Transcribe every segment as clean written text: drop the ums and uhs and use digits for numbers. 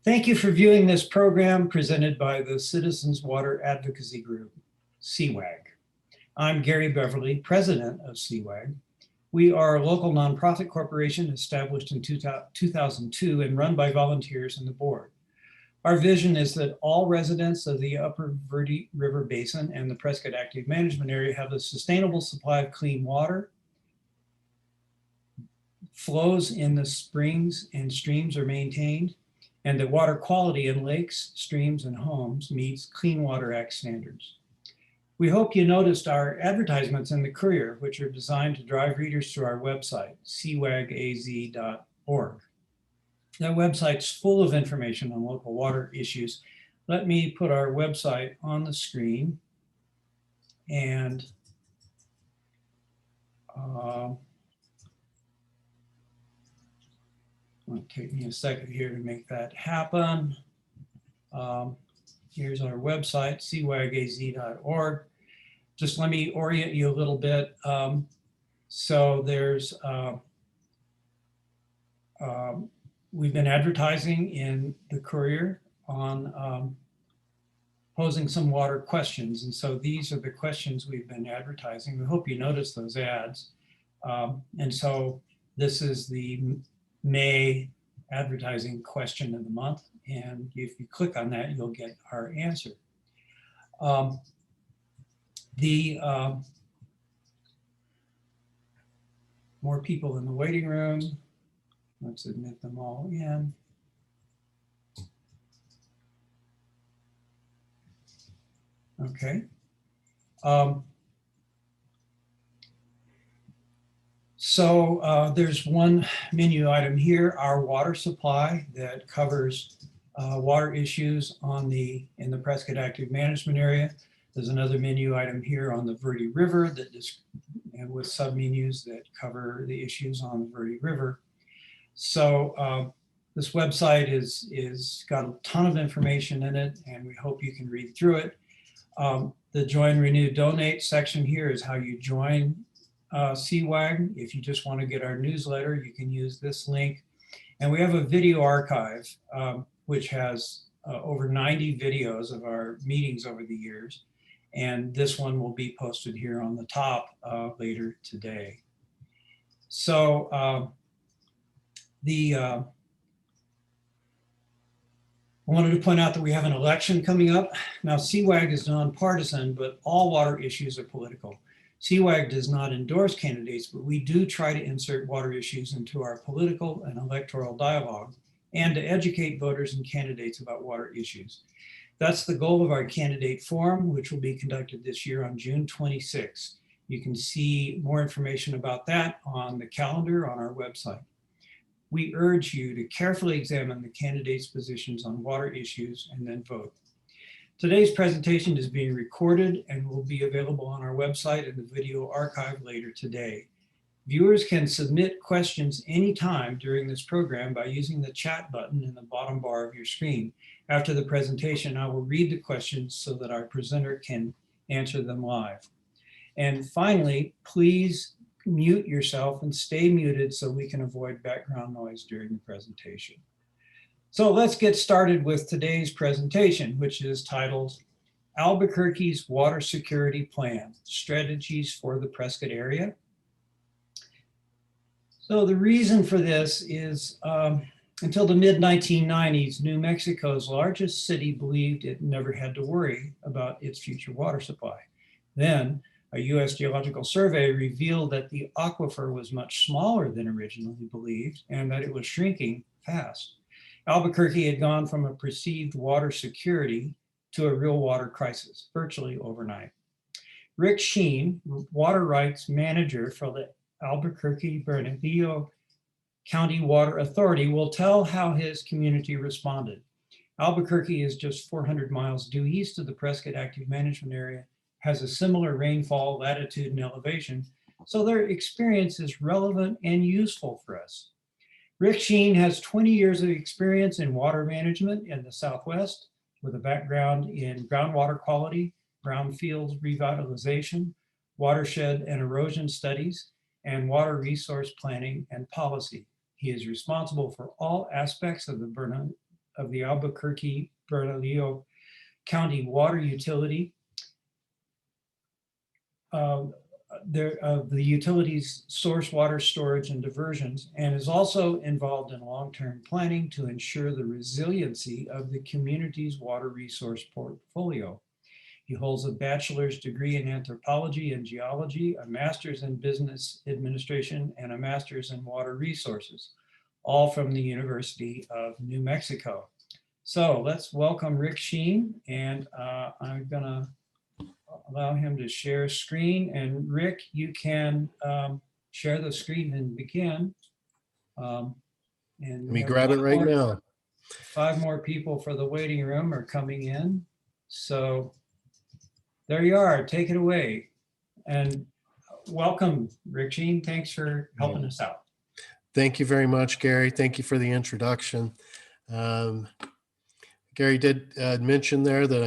Thank you for viewing this program presented by the Citizens Water Advocacy Group, CWAG. I'm Gary Beverly, president of CWAG. We are a local nonprofit corporation established in 2002 and run by volunteers and the board. Our vision is that all residents of the Upper Verde River Basin and the Prescott Active Management Area have a sustainable supply of clean water. Flows in the springs and streams are maintained, and that water quality in lakes, streams, and homes meets Clean Water Act standards. We hope you noticed our advertisements in the Courier, which are designed to drive readers to our website, cwagaz.org. That website's full of information on local water issues. Let me put our website on the screen, and it'll take me a second here to make that happen. Here's our website, cwagaz.org. Just let me orient you a little bit. So there's, we've been advertising in the Courier on posing some water questions. And so these are the questions we've been advertising. We hope you notice those ads. And so this is the May advertising question of the month. And if you click on that, you'll get our answer. More people in the waiting room. Let's admit them all in. Okay. So there's one menu item here, our water supply, that covers water issues in the Prescott Active Management Area. There's another menu item here on the Verde River that and with submenus that cover the issues on the Verde River. So this website is got a ton of information in it, and we hope you can read through it. The Join, Renew, Donate section here is how you join CWAG. If you just want to get our newsletter, you can use this link. And we have a video archive, which has over 90 videos of our meetings over the years. And this one will be posted here on the top later today. So I wanted to point out that we have an election coming up. Now, CWAG is nonpartisan, but all water issues are political. CWAG does not endorse candidates, but we do try to insert water issues into our political and electoral dialogue and to educate voters and candidates about water issues. That's the goal of our candidate forum, which will be conducted this year on June 26th. You can see more information about that on the calendar on our website. We urge you to carefully examine the candidates' positions on water issues and then vote. Today's presentation is being recorded and will be available on our website in the video archive later today. Viewers can submit questions anytime during this program by using the chat button in the bottom bar of your screen. After the presentation, I will read the questions so that our presenter can answer them live. And finally, please mute yourself and stay muted so we can avoid background noise during the presentation. So let's get started with today's presentation, which is titled Albuquerque's Water Security Plan, Strategies for the Prescott Area. So the reason for this is until the mid-1990s, New Mexico's largest city believed it never had to worry about its future water supply. Then a US Geological Survey revealed that the aquifer was much smaller than originally believed and that it was shrinking fast. Albuquerque had gone from a perceived water security to a real water crisis, virtually overnight. Rick Shean, water rights manager for the Albuquerque Bernalillo County Water Authority, will tell how his community responded. Albuquerque is just 400 miles due east of the Prescott Active Management Area, has a similar rainfall, latitude, and elevation, so their experience is relevant and useful for us. Rick Shean has 20 years of experience in water management in the Southwest with a background in groundwater quality, brownfields revitalization, watershed and erosion studies, and water resource planning and policy. He is responsible for all aspects of the of the Albuquerque Bernalillo County Water Utility. The utility's source water storage and diversions, and is also involved in long-term planning to ensure the resiliency of the community's water resource portfolio. He holds a bachelor's degree in anthropology and geology, a master's in business administration, and a master's in water resources, all from the University of New Mexico. So let's welcome Rick Shean, and I'm gonna allow him to share screen. And Rick, you can share the screen and begin. And let me grab it right now. 5 more people for the waiting room are coming in. So there you are, take it away. And welcome, Rick Shean. Thanks for helping us out. Thank you very much, Gary. Thank you for the introduction. Gary did mention there that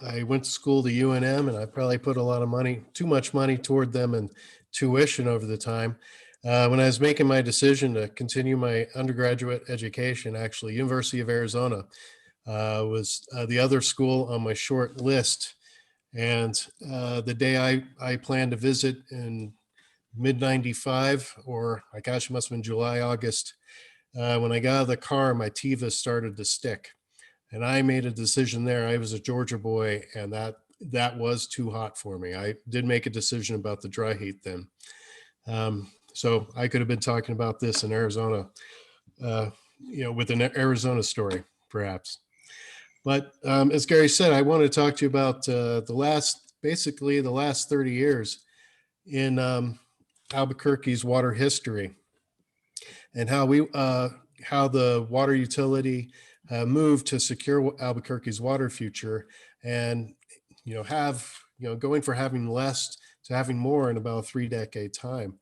I went to school to UNM, and I probably put a lot of money, too much money toward them and tuition over the time. When I was making my decision to continue my undergraduate education, actually, University of Arizona was the other school on my short list. And the day I planned to visit in mid-95, or my gosh, it must have been July, August, when I got out of the car, my TIVA started to stick. And I made a decision there. I was a Georgia boy, and that was too hot for me. I did make a decision about the dry heat then. So I could have been talking about this in Arizona, with an Arizona story, perhaps. But as Gary said, I want to talk to you about basically the last 30 years in Albuquerque's water history, and how the water utility moved to secure Albuquerque's water future, and going from having less to having more in about a 3-decade time.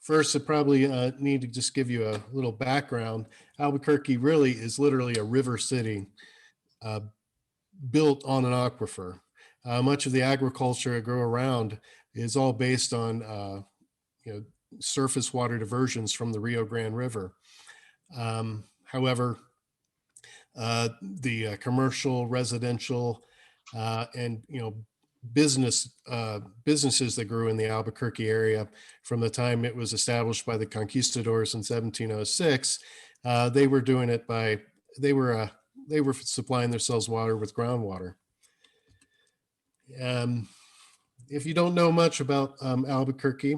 First, I probably need to just give you a little background. Albuquerque really is literally a river city built on an aquifer. Much of the agriculture that grew around is all based on surface water diversions from the Rio Grande River. However, the commercial, residential, and businesses that grew in the Albuquerque area from the time it was established by the conquistadors in 1706, they were doing it they were supplying themselves water with groundwater. If you don't know much about Albuquerque,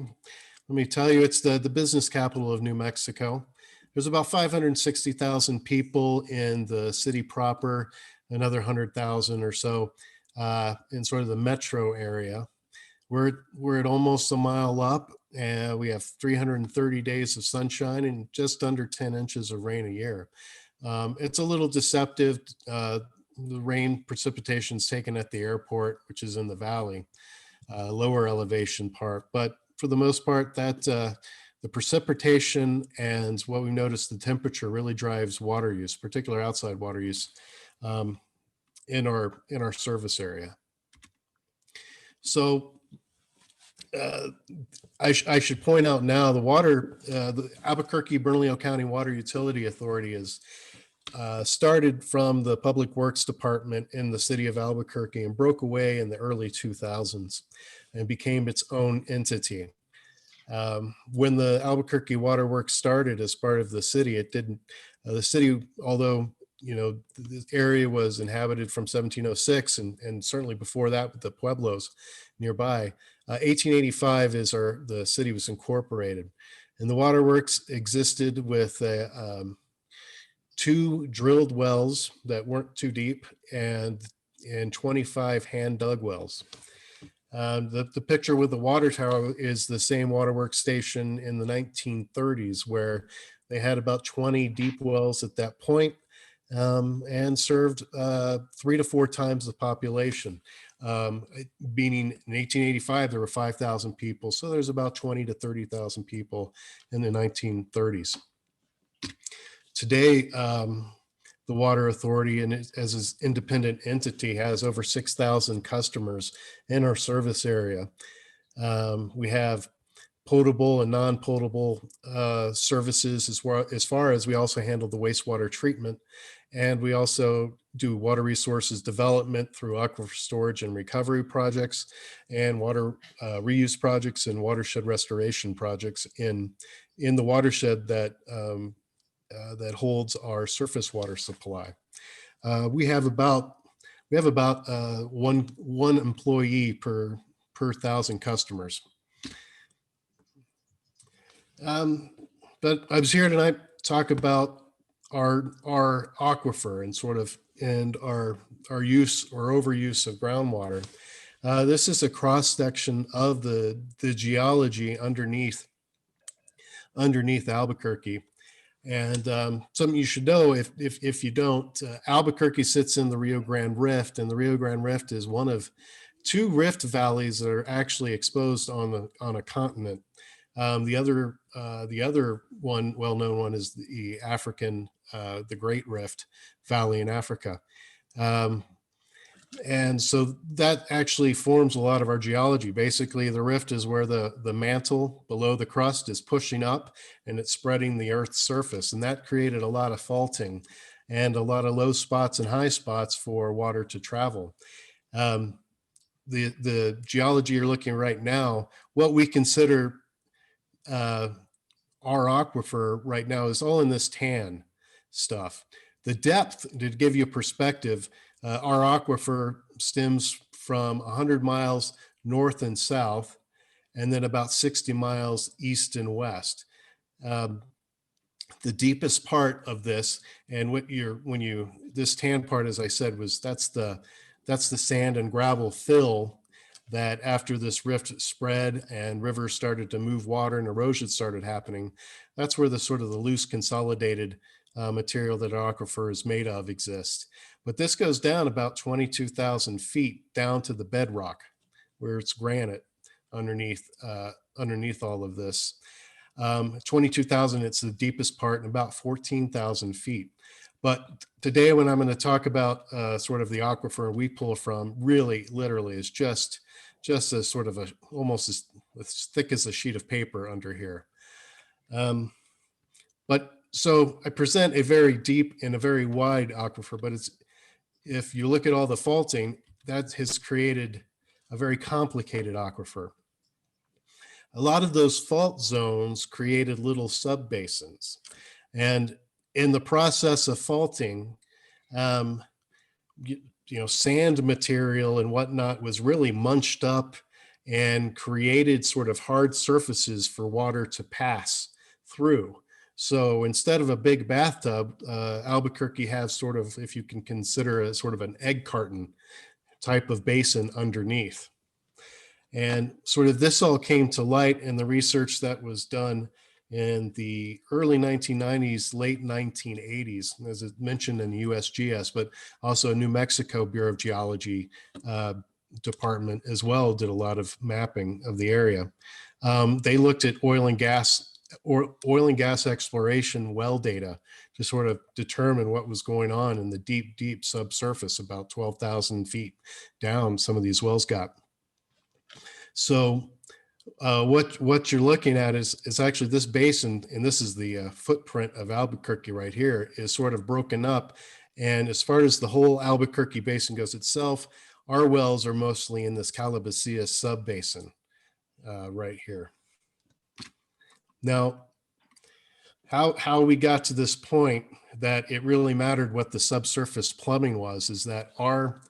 let me tell you, it's the business capital of New Mexico. There's about 560,000 people in the city proper, another 100,000 or so in sort of the metro area. We're at almost a mile up, and we have 330 days of sunshine and just under 10 inches of rain a year. It's a little deceptive. The rain precipitation is taken at the airport, which is in the valley, lower elevation part. But for the most part, the precipitation and what we noticed, the temperature really drives water use, particularly outside water use, in our service area. So I should point out now, the Albuquerque Bernalillo County Water Utility Authority is started from the Public Works Department in the city of Albuquerque and broke away in the early 2000s and became its own entity. When the Albuquerque Water Works started as part of the city, it didn't, the city, although, the area was inhabited from 1706 and certainly before that with the pueblos nearby, 1885 is the city was incorporated. And the waterworks existed with 2 drilled wells that weren't too deep and 25 hand dug wells. The picture with the water tower is the same waterworks station in the 1930s, where they had about 20 deep wells at that point, and served 3 to 4 times the population. Meaning in 1885, there were 5,000 people. So there's about 20 to 30,000 people in the 1930s. Today, the Water Authority, and as an independent entity, has over 6,000 customers in our service area. We have potable and non-potable services, as far as we also handle the wastewater treatment. And we also do water resources development through aquifer storage and recovery projects, and water reuse projects and watershed restoration projects in the watershed that that holds our surface water supply. We have about one employee per 1,000 customers. But I was here tonight to talk about our aquifer and our use or overuse of groundwater. This is a cross section of the geology underneath Albuquerque. And something you should know, if you don't, Albuquerque sits in the Rio Grande Rift, and the Rio Grande Rift is one of 2 rift valleys that are actually exposed on a continent. The other one, well-known one, is the Great Rift Valley in Africa. And so that actually forms a lot of our geology. Basically, the rift is where the mantle below the crust is pushing up and it's spreading the Earth's surface. And that created a lot of faulting and a lot of low spots and high spots for water to travel. The geology you're looking right now, what we consider our aquifer right now is all in this tan stuff. The depth, to give you a perspective, our aquifer stems from 100 miles north and south, and then about 60 miles east and west. The deepest part of this, and this tan part, as I said, that's the sand and gravel fill that after this rift spread and rivers started to move water and erosion started happening, that's where the sort of the loose consolidated material that our aquifer is made of exists. But this goes down about 22,000 feet down to the bedrock, where it's granite underneath all of this. 22,000, it's the deepest part, and about 14,000 feet. But today, when I'm going to talk about sort of the aquifer we pull from, really, literally, is just a sort of almost as thick as a sheet of paper under here. But so I present a very deep and a very wide aquifer, but if you look at all the faulting, that has created a very complicated aquifer. A lot of those fault zones created little subbasins. And in the process of faulting, sand material and whatnot was really munched up and created sort of hard surfaces for water to pass through. So instead of a big bathtub, Albuquerque has sort of, if you can consider a sort of an egg carton type of basin underneath. And sort of this all came to light in the research that was done in the early 1990s, late 1980s, as it mentioned in the USGS, but also New Mexico Bureau of Geology department as well did a lot of mapping of the area. They looked at oil and gas exploration well data to sort of determine what was going on in the deep subsurface, about 12,000 feet down some of these wells got. So what you're looking at is actually this basin, and this is the footprint of Albuquerque right here, is sort of broken up. And as far as the whole Albuquerque basin goes itself, our wells are mostly in this Calabasas subbasin right here. Now, how we got to this point that it really mattered what the subsurface plumbing was is that our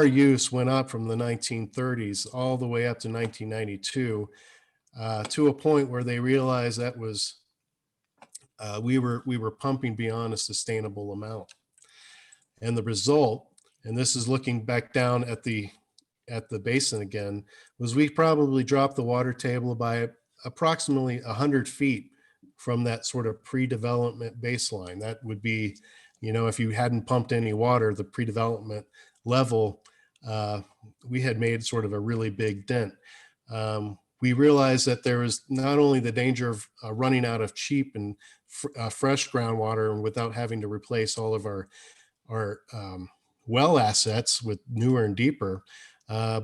use went up from the 1930s all the way up to 1992 to a point where they realized that was we were pumping beyond a sustainable amount. And the result, and this is looking back down at the basin again, was we probably dropped the water table by approximately 100 feet from that sort of pre-development baseline. That would be, if you hadn't pumped any water, the pre-development level, we had made sort of a really big dent. We realized that there was not only the danger of running out of cheap and fresh groundwater and without having to replace all of our well assets with newer and deeper,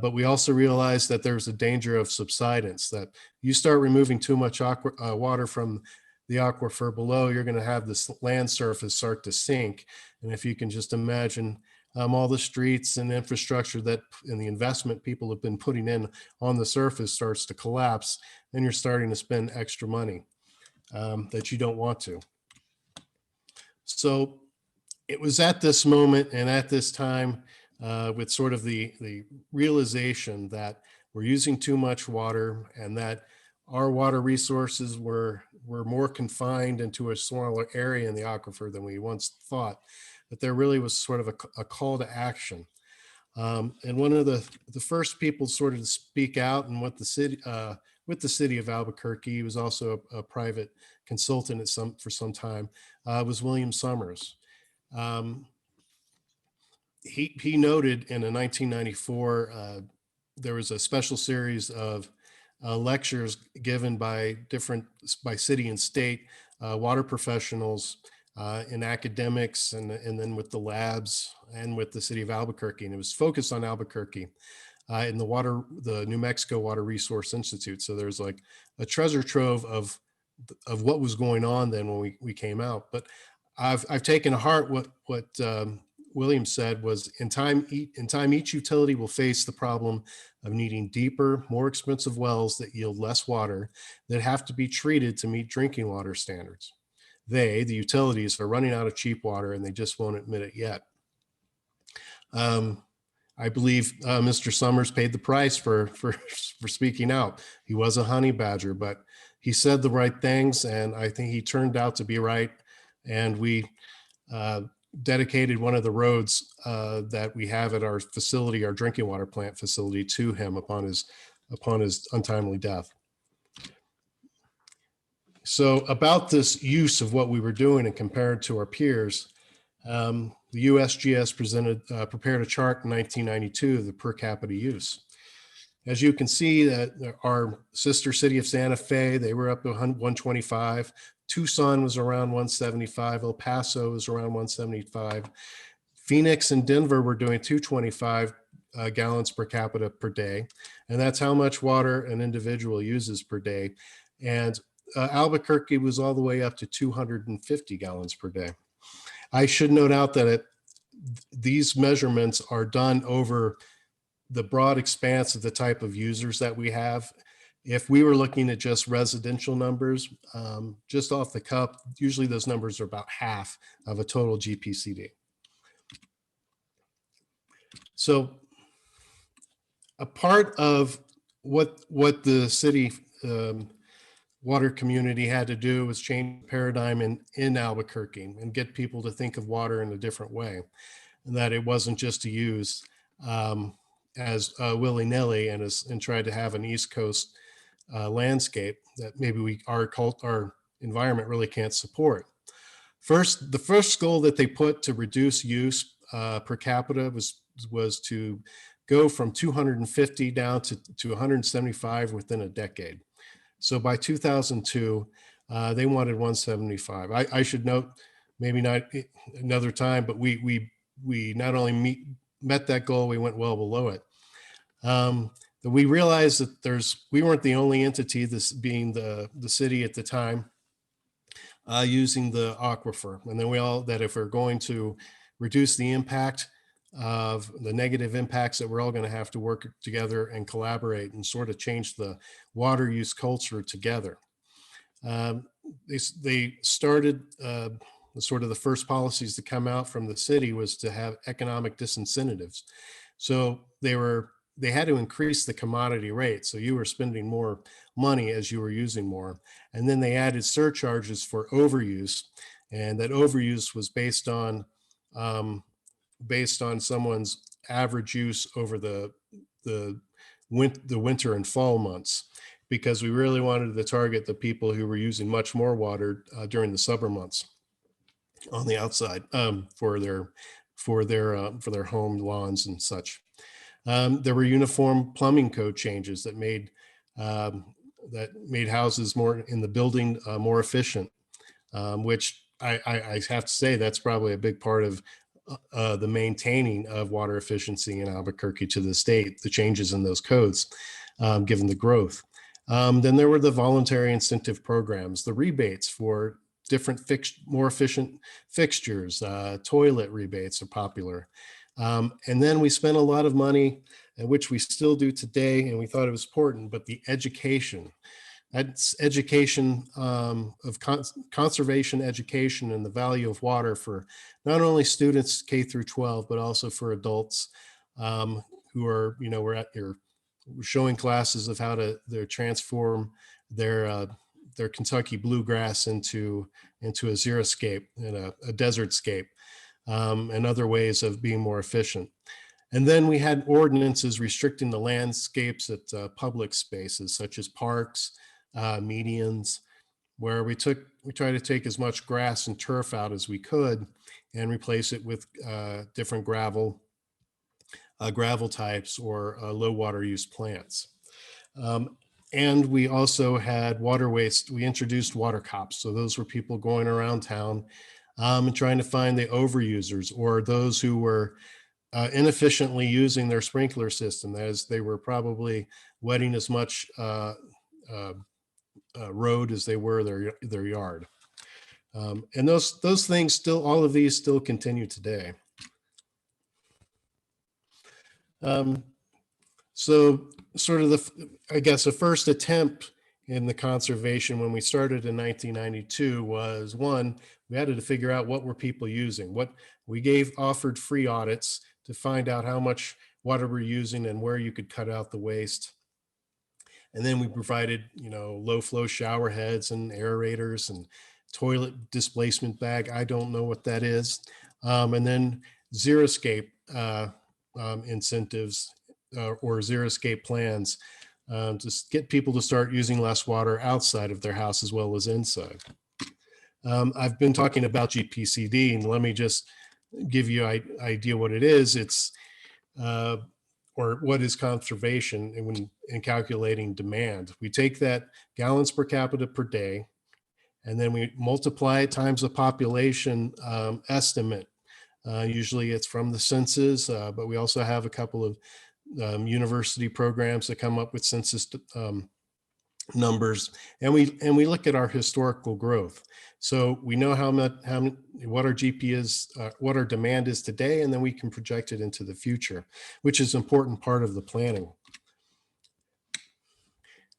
But we also realized that there's a danger of subsidence, that you start removing too much water from the aquifer below, you're going to have this land surface start to sink. And if you can just imagine all the streets and infrastructure that and the investment people have been putting in on the surface starts to collapse, then you're starting to spend extra money that you don't want to. So it was at this moment and at this time with sort of the realization that we're using too much water and that our water resources were more confined into a smaller area in the aquifer than we once thought, that there really was sort of a call to action. And one of the first people sort of to speak out and what the city, with the city of Albuquerque, he was also a private consultant for some time, was William Summers. He noted in a 1994, there was a special series of lectures given by city and state water professionals in academics and then with the labs and with the city of Albuquerque. And it was focused on Albuquerque in the New Mexico Water Resource Institute. So there's like a treasure trove of what was going on then when we came out. But I've taken to heart what William said was, in time, each utility will face the problem of needing deeper, more expensive wells that yield less water that have to be treated to meet drinking water standards. The utilities, are running out of cheap water and they just won't admit it yet. I believe Mr. Summers paid the price for speaking out. He was a honey badger, but he said the right things, and I think he turned out to be right. And we dedicated one of the roads that we have at our facility, our drinking water plant facility, to him upon his untimely death. So about this use of what we were doing and compared to our peers, the USGS prepared a chart in 1992 of the per capita use. As you can see, that our sister city of Santa Fe, they were up to 125. Tucson was around 175. El Paso was around 175. Phoenix and Denver were doing 225 gallons per capita per day. And that's how much water an individual uses per day. And Albuquerque was all the way up to 250 gallons per day. I should note out that these measurements are done over the broad expanse of the type of users that we have. If we were looking at just residential numbers, just off the cuff, usually those numbers are about half of a total GPCD. So a part of what the city water community had to do was change paradigm in Albuquerque and get people to think of water in a different way, and that it wasn't just to use as willy-nilly and try to have an East Coast landscape that maybe our environment really can't support. The first goal that they put to reduce use per capita was to go from 250 down to 175 within a decade. So by 2002, they wanted 175. I should note, maybe not another time, but we not only met that goal, we went well below it. We realized that we weren't the only entity, this being the city at the time, using the aquifer. And then that if we're going to reduce the impact of the negative impacts, that we're all going to have to work together and collaborate and sort of change the water use culture together. They started sort of the first policies to come out from the city was to have economic disincentives. So they had to increase the commodity rate. So you were spending more money as you were using more. And then they added surcharges for overuse. And that overuse was based on someone's average use over the winter and fall months, because we really wanted to target the people who were using much more water during the summer months on the outside for their home lawns and such. There were uniform plumbing code changes that made houses more in the building more efficient, which I have to say that's probably a big part of the maintaining of water efficiency in Albuquerque to the state, the changes in those codes, given the growth. Then there were the voluntary incentive programs, the rebates for different more efficient fixtures, toilet rebates are popular. And then we spent a lot of money, which we still do today, and we thought it was important, but the education. That's education of conservation education and the value of water for not only students K through 12, but also for adults who are, we're showing classes of how to transform their Kentucky bluegrass into a xeriscape and a desert scape, and other ways of being more efficient. And then we had ordinances restricting the landscapes at public spaces such as parks, medians, where we try to take as much grass and turf out as we could and replace it with different gravel types or low water use plants. And we also had water waste. We introduced water cops. So those were people going around town and trying to find the overusers or those who were inefficiently using their sprinkler system, as they were probably wetting as much road as they were their yard. And those things still, all of these still continue today. So sort of the first attempt in the conservation when we started in 1992 was, one, we had to figure out what were people using. What we offered free audits to find out how much water we're using and where you could cut out the waste. And then we provided, low flow shower heads and aerators and toilet displacement bag. I don't know what that is. And then xeriscape incentives or xeriscape plans to get people to start using less water outside of their house as well as inside. I've been talking about GPCD, and let me just give you an idea what it is. It's or what is conservation in calculating demand. We take that gallons per capita per day, and then we multiply it times the population estimate. Usually it's from the census, but we also have a couple of university programs that come up with census numbers, and we look at our historical growth. So we know what our GP is, what our demand is today, and then we can project it into the future, which is an important part of the planning.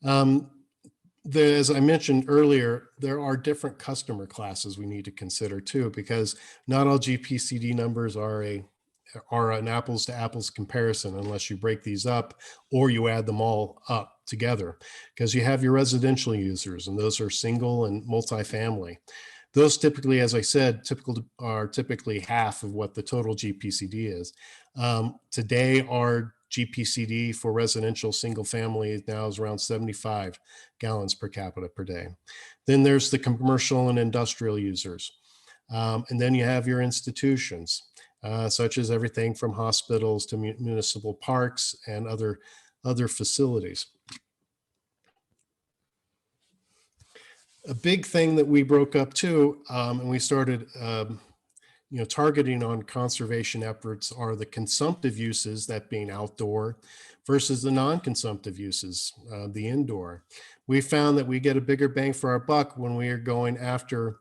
As I mentioned earlier, there are different customer classes we need to consider too, because not all GPCD numbers are an apples to apples comparison unless you break these up or you add them all up together, because you have your residential users, and those are single and multifamily. Those typically, as I said, are typically half of what the total GPCD is. Today, our GPCD for residential single family now is around 75 gallons per capita per day. Then there's the commercial and industrial users. And then you have your institutions, such as everything from hospitals to municipal parks and other facilities. A big thing that we broke up too, and we started targeting on conservation efforts are the consumptive uses, that being outdoor, versus the non-consumptive uses, the indoor. We found that we get a bigger bang for our buck when we are going after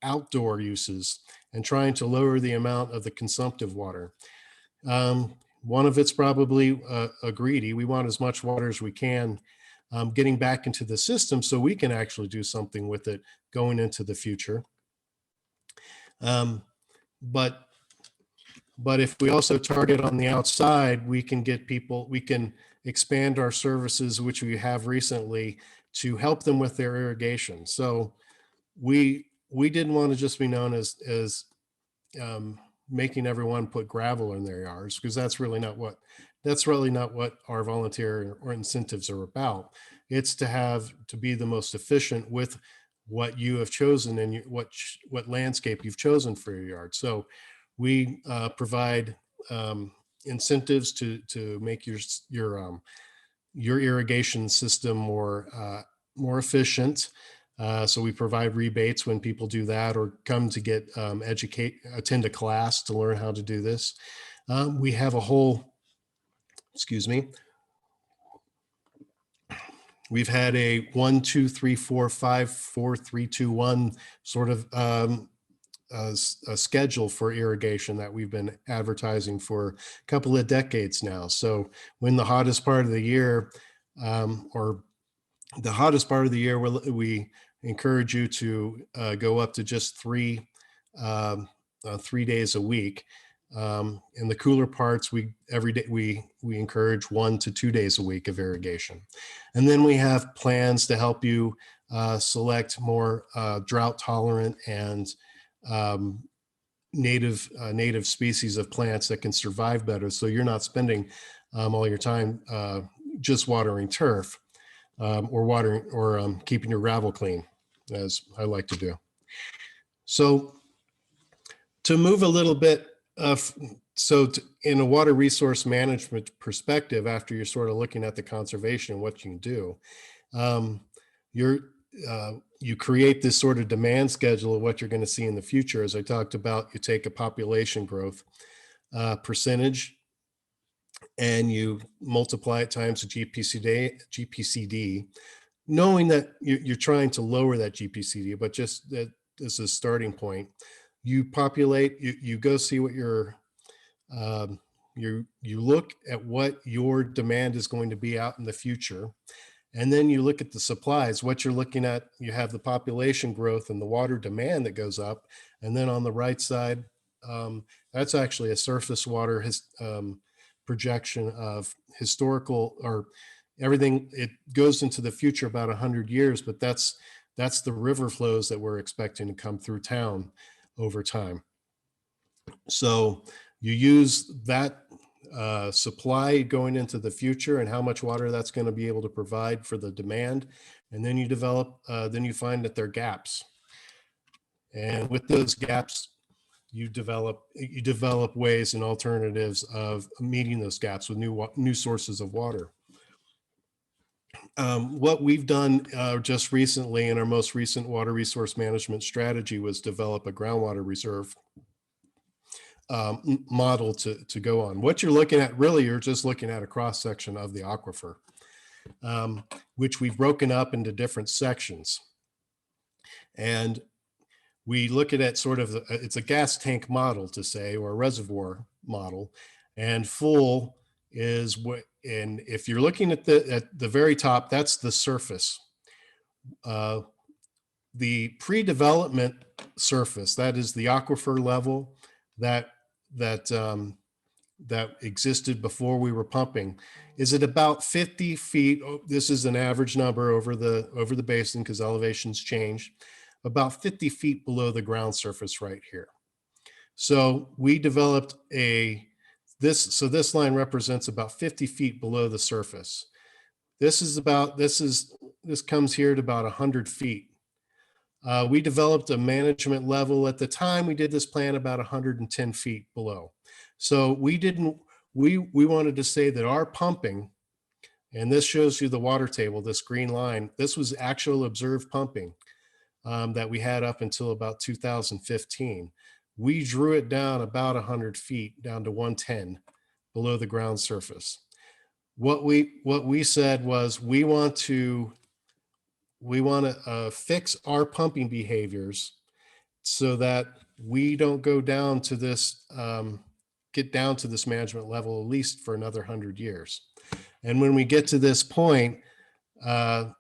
outdoor uses and trying to lower the amount of the consumptive water. One of it's probably a greedy. We want as much water as we can getting back into the system so we can actually do something with it going into the future. But if we also target on the outside, we can expand our services, which we have recently, to help them with their irrigation. So we didn't want to just be known as making everyone put gravel in their yards, because that's really not what our volunteer or incentives are about. It's to be the most efficient with what you have chosen and what landscape you've chosen for your yard. So we provide incentives to make your irrigation system more efficient. So we provide rebates when people do that or come to get attend a class to learn how to do this. We have a whole, excuse me, we've had a 1, 2, 3, 4, 5, 4, 3, 2, 1 sort of a schedule for irrigation that we've been advertising for a couple of decades now. So when the hottest part of the year, we encourage you to go up to just 3 days a week. In the cooler parts, every day we encourage 1 to 2 days a week of irrigation. And then we have plans to help you select more drought tolerant and native species of plants that can survive better. So you're not spending all your time just watering turf or keeping your gravel clean, as I like to do. So to move a little bit, in a water resource management perspective, after you're sort of looking at the conservation and what you can do, you create this sort of demand schedule of what you're going to see in the future. As I talked about, you take a population growth percentage and you multiply it times the GPCD, knowing that you're trying to lower that GPCD, but just that as a starting point. You populate, you go see what you look at what your demand is going to be out in the future. And then you look at the supplies, what you're looking at, you have the population growth and the water demand that goes up. And then on the right side, that's actually a surface water projection of historical or everything. It goes into the future about 100 years, but that's the river flows that we're expecting to come through town over time. So you use that supply going into the future and how much water that's going to be able to provide for the demand. And then you then you find that there are gaps. And with those gaps, you develop ways and alternatives of meeting those gaps with new sources of water. What we've done just recently in our most recent water resource management strategy was develop a groundwater reserve model to go on. What you're looking at, really, you're just looking at a cross section of the aquifer, which we've broken up into different sections. And we look at it sort of, it's a gas tank model to say, or a reservoir model, and full is what, and if you're looking at the very top, that's the surface. The pre-development surface, that is the aquifer level that existed before we were pumping, is at about 50 feet. This is an average number over the basin because elevations change, about 50 feet below the ground surface right here. So we developed this line represents about 50 feet below the surface. This comes here at about 100 feet. We developed a management level at the time we did this plan about 110 feet below. So we wanted to say that our pumping, and this shows you the water table, this green line, this was actual observed pumping that we had up until about 2015. We drew it down about 100 feet, down to 110 below the ground surface. What we said was we want to fix our pumping behaviors so that we don't go down to this, get down to this management level at least for another 100 years. And when we get to this point,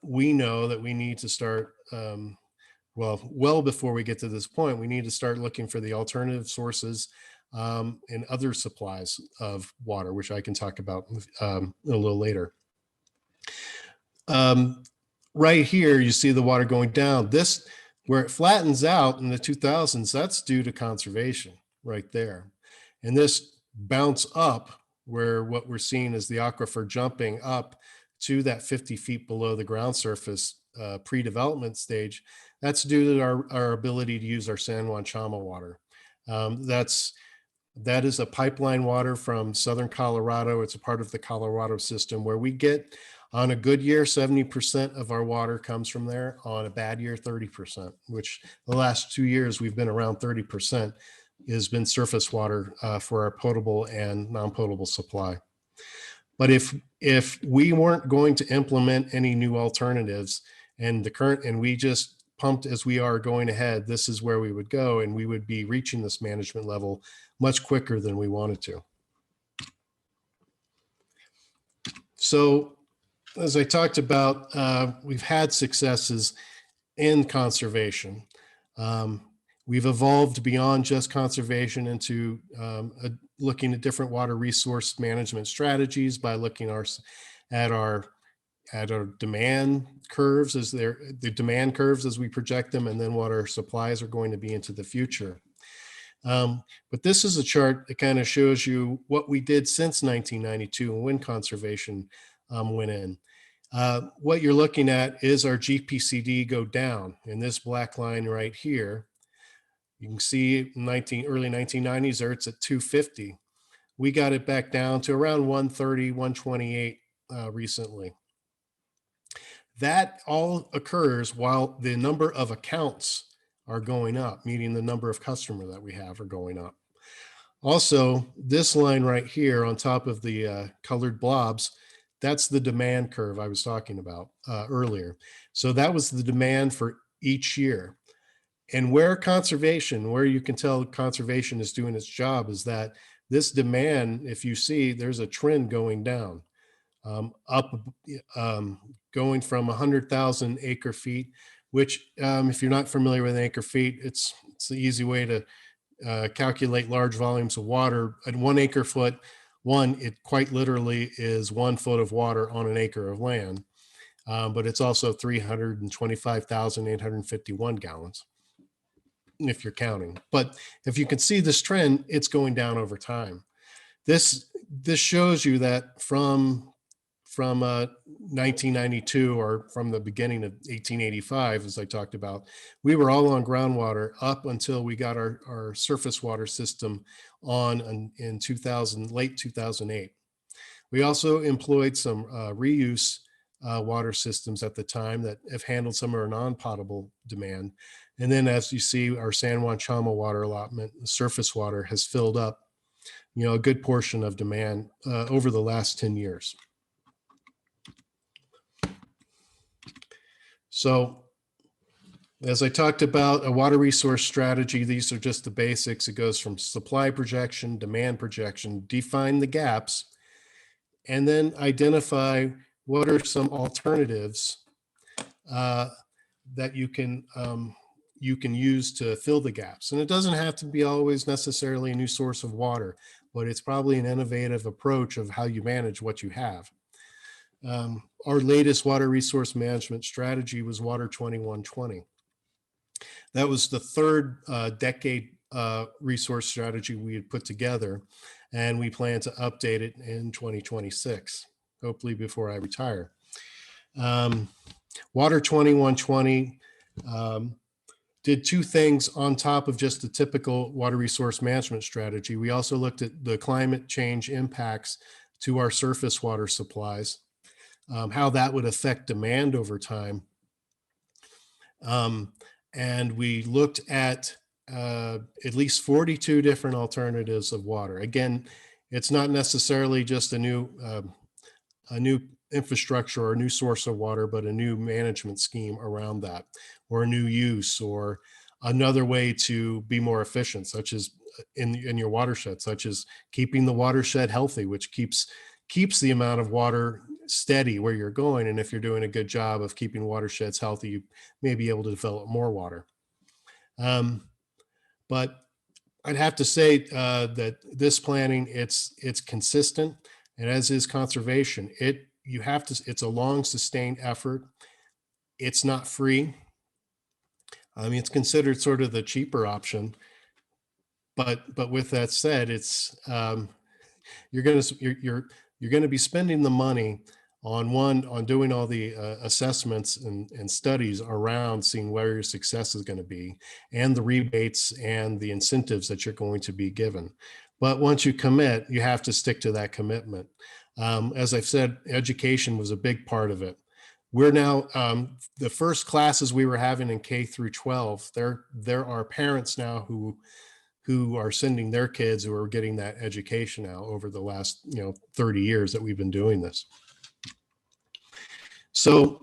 we know that we need to start, well before we get to this point, we need to start looking for the alternative sources and other supplies of water, which I can talk about a little later. Right here, you see the water going down. This, where it flattens out in the 2000s, that's due to conservation right there. And this bounce up, where what we're seeing is the aquifer jumping up to that 50 feet below the ground surface pre-development stage, that's due to our ability to use our San Juan Chama water. That is a pipeline water from southern Colorado. It's a part of the Colorado system where we get On a good year, 70% of our water comes from there. On a bad year, 30%, which the last 2 years we've been around 30% has been surface water for our potable and non-potable supply. But if we weren't going to implement any new alternatives and we just pumped as we are going ahead, this is where we would go, and we would be reaching this management level much quicker than we wanted to. So as I talked about, we've had successes in conservation. We've evolved beyond just conservation into looking at different water resource management strategies by looking at our demand curves the demand curves as we project them, and then what our supplies are going to be into the future. But this is a chart that kind of shows you what we did since 1992 and when conservation went in. What you're looking at is our GPCD go down in this black line right here. You can see early 1990s there, it's at 250. We got it back down to around 130, 128 recently. That all occurs while the number of accounts are going up, meaning the number of customers that we have are going up. Also, this line right here on top of the colored blobs, that's the demand curve I was talking about earlier. So that was the demand for each year. And where you can tell conservation is doing its job is that this demand, if you see, there's a trend going down, going from 100,000 acre feet, which if you're not familiar with acre feet, it's the easy way to calculate large volumes of water. At 1 acre foot, it quite literally is 1 foot of water on an acre of land, but it's also 325,851 gallons. If you're counting. But if you can see this trend, it's going down over time. This shows you that from 1992 or from the beginning of 1885, as I talked about, we were all on groundwater up until we got our surface water system on in late 2008. We also employed some reuse water systems at the time that have handled some of our non-potable demand. And then as you see, our San Juan Chama water allotment, the surface water has filled up, a good portion of demand over the last 10 years. So as I talked about a water resource strategy, these are just the basics. It goes from supply projection, demand projection, define the gaps, and then identify what are some alternatives that you can use to fill the gaps. And it doesn't have to be always necessarily a new source of water, but it's probably an innovative approach of how you manage what you have. Our latest water resource management strategy was Water 2120. That was the third decade resource strategy we had put together, and we plan to update it in 2026, hopefully before I retire. Water 2120 did two things on top of just the typical water resource management strategy. We also looked at the climate change impacts to our surface water supplies, how that would affect demand over time. And we looked at least 42 different alternatives of water. Again, it's not necessarily just a new infrastructure or a new source of water, but a new management scheme around that, or a new use, or another way to be more efficient, such as in your watershed, such as keeping the watershed healthy, which keeps the amount of water steady where you're going. And if you're doing a good job of keeping watersheds healthy, you may be able to develop more water. But I'd have to say that this planning, it's consistent, and as is conservation, it's a long sustained effort. It's not free. I mean, it's considered sort of the cheaper option, but with that said, it's you're going to be spending the money on doing all the assessments and studies around seeing where your success is going to be and the rebates and the incentives that you're going to be given. But once you commit, you have to stick to that commitment. As I've said, education was a big part of it. We're now, the first classes we were having in K through 12, there are parents now who are sending their kids who are getting that education now over the last 30 years that we've been doing this. So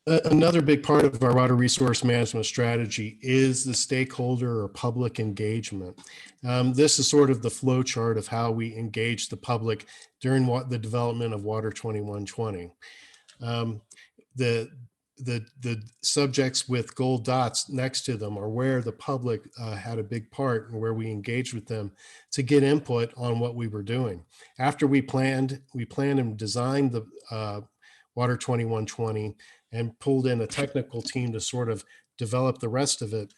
another big part of our water resource management strategy is the stakeholder or public engagement. This is sort of the flow chart of how we engage the public during the development of Water 2120. The subjects with gold dots next to them are where the public had a big part and where we engaged with them to get input on what we were doing. After we planned and designed the Water 2120 and pulled in a technical team to sort of develop the rest of it.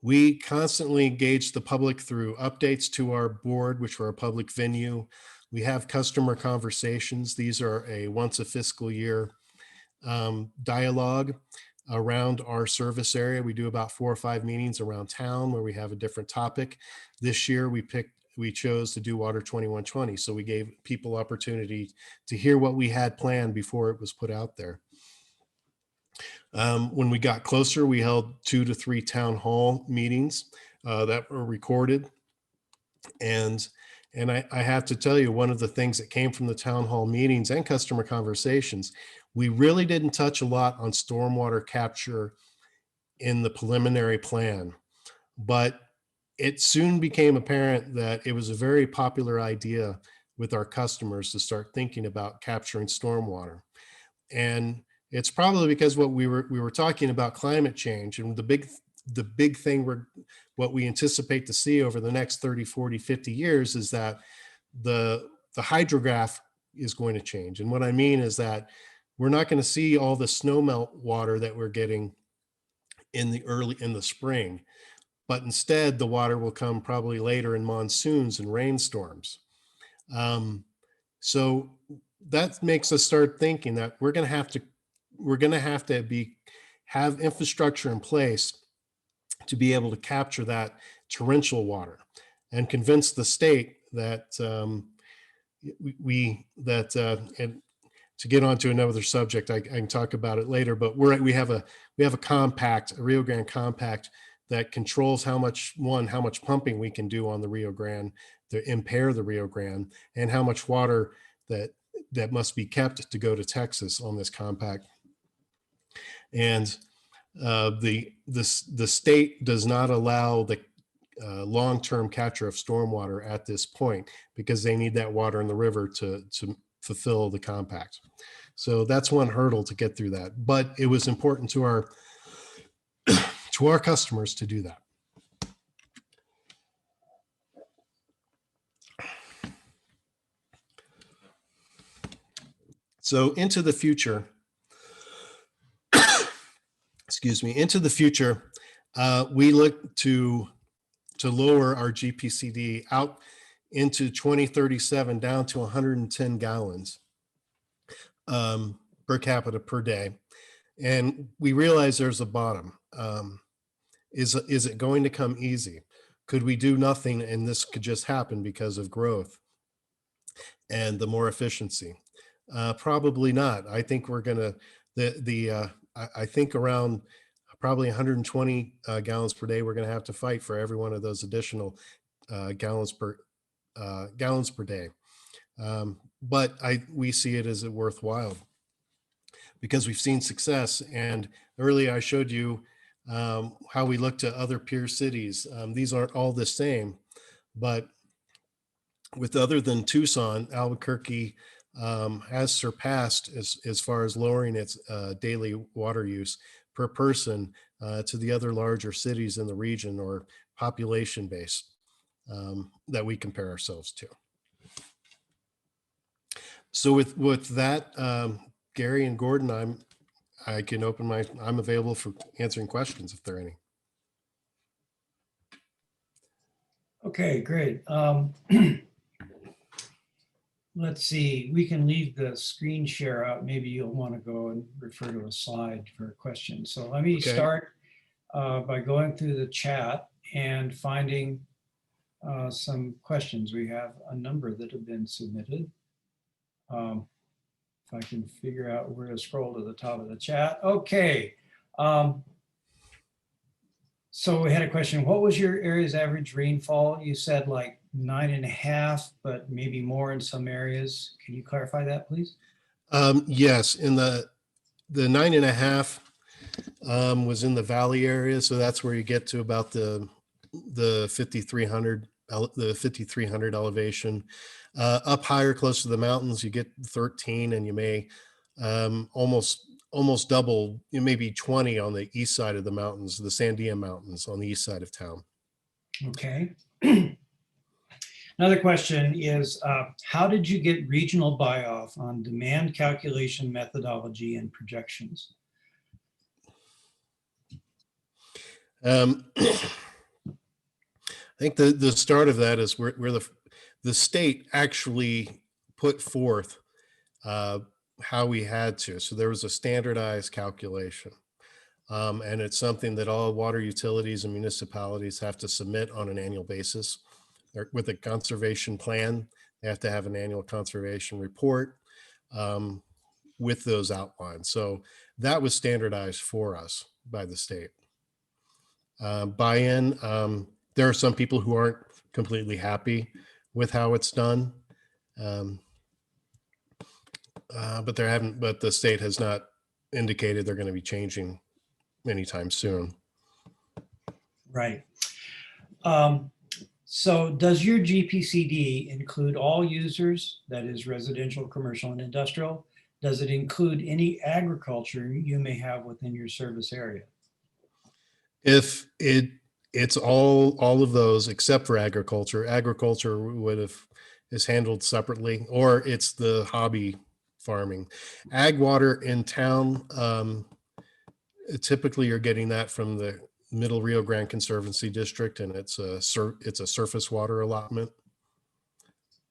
We constantly engage the public through updates to our board, which are a public venue. We have customer conversations. These are a once a fiscal year dialogue around our service area. We do about 4 or 5 meetings around town where we have a different topic. This year we chose to do Water 2120. So we gave people opportunity to hear what we had planned before it was put out there. When we got closer, we held 2 to 3 town hall meetings that were recorded. And I have to tell you, one of the things that came from the town hall meetings and customer conversations, we really didn't touch a lot on stormwater capture in the preliminary plan, but it soon became apparent that it was a very popular idea with our customers to start thinking about capturing stormwater. And it's probably because what we were talking about climate change, and the big thing what we anticipate to see over the next 30, 40, 50 years is that the hydrograph is going to change. And what I mean is that we're not going to see all the snowmelt water that we're getting in the spring, but instead the water will come probably later in monsoons and rainstorms. So that makes us start thinking that we're going to have to have infrastructure in place to be able to capture that torrential water and convince the state that and to get onto another subject, I can talk about it later, but we have a compact, a Rio Grande compact that controls how much pumping we can do on the Rio Grande to impair the Rio Grande, and how much water that must be kept to go to Texas on this compact. And the state does not allow the long-term capture of stormwater at this point because they need that water in the river to fulfill the compact. So that's one hurdle to get through that. But it was important to our customers to do that. So into the future, we look to lower our GPCD out into 2037 down to 110 gallons per capita per day. And we realize there's a bottom. Is it going to come easy? Could we do nothing and this could just happen because of growth and the more efficiency? Probably not. I think we're gonna I think around probably 120 gallons per day. We're gonna have to fight for every one of those additional gallons per day. But we see it as worthwhile because we've seen success. And earlier I showed you how we look to other peer cities. These aren't all the same, but with other than Tucson, Albuquerque has surpassed as far as lowering its daily water use per person to the other larger cities in the region or population base that we compare ourselves to. So with that, Gary and Gordon, I'm available for answering questions if there are any. Okay, great. let's see, we can leave the screen share out. Maybe you'll want to go and refer to a slide for a question. So let me Okay. start by going through the chat and finding some questions. We have a number that have been submitted. If I can figure out where to scroll to the top of the chat. Okay. So we had a question. What was your area's average rainfall? You said like 9.5, but maybe more in some areas. Can you clarify that, please? Yes, in the 9.5 was in the valley area, so that's where you get to about the 5,300 elevation. Up higher, close to the mountains, you get 13, and you may almost double, maybe 20 on the east side of the mountains, the Sandia Mountains on the east side of town. Okay. Another question is, how did you get regional buy-off on demand calculation methodology and projections? I think the start of that is where the state actually put forth how we had to. So there was a standardized calculation. And it's something that all water utilities and municipalities have to submit on an annual basis. With a conservation plan, they have to have an annual conservation report with those outlines. So that was standardized for us by the state. Buy-in, there are some people who aren't completely happy with how it's done. But the state has not indicated they're going to be changing anytime soon. Right. So does your GPCD include all users, that is residential, commercial, and industrial? Does it include any agriculture you may have within your service area? If it's all of those except for agriculture. Agriculture is handled separately, or it's the hobby farming. Ag water in town, typically you're getting that from the Middle Rio Grande Conservancy District, and it's a surface water allotment.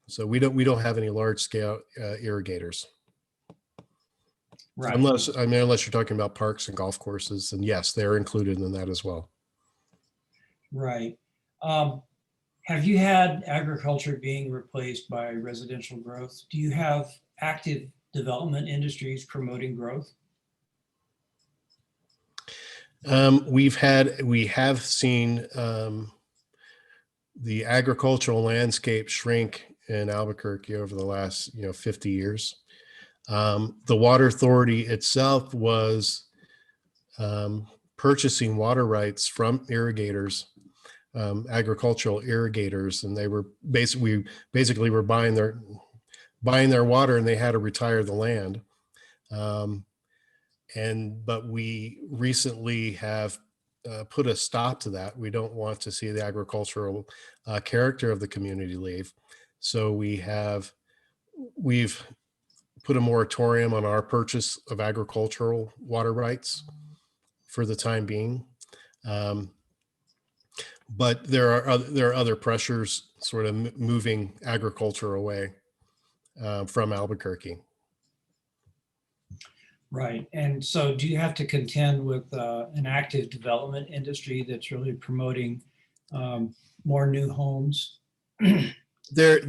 So we don't have any large scale irrigators. Right. Unless you're talking about parks and golf courses, and yes, they're included in that as well. Right. Have you had agriculture being replaced by residential growth? Do you have active development industries promoting growth? We have seen the agricultural landscape shrink in Albuquerque over the last 50 years. The Water Authority itself was purchasing water rights from irrigators, agricultural irrigators, and they were basically were buying their water, and they had to retire the land. But we recently have put a stop to that. We don't want to see the agricultural character of the community leave. So we've put a moratorium on our purchase of agricultural water rights for the time being. But there are other pressures sort of moving agriculture away from Albuquerque. Right. And so do you have to contend with an active development industry that's really promoting more new homes? There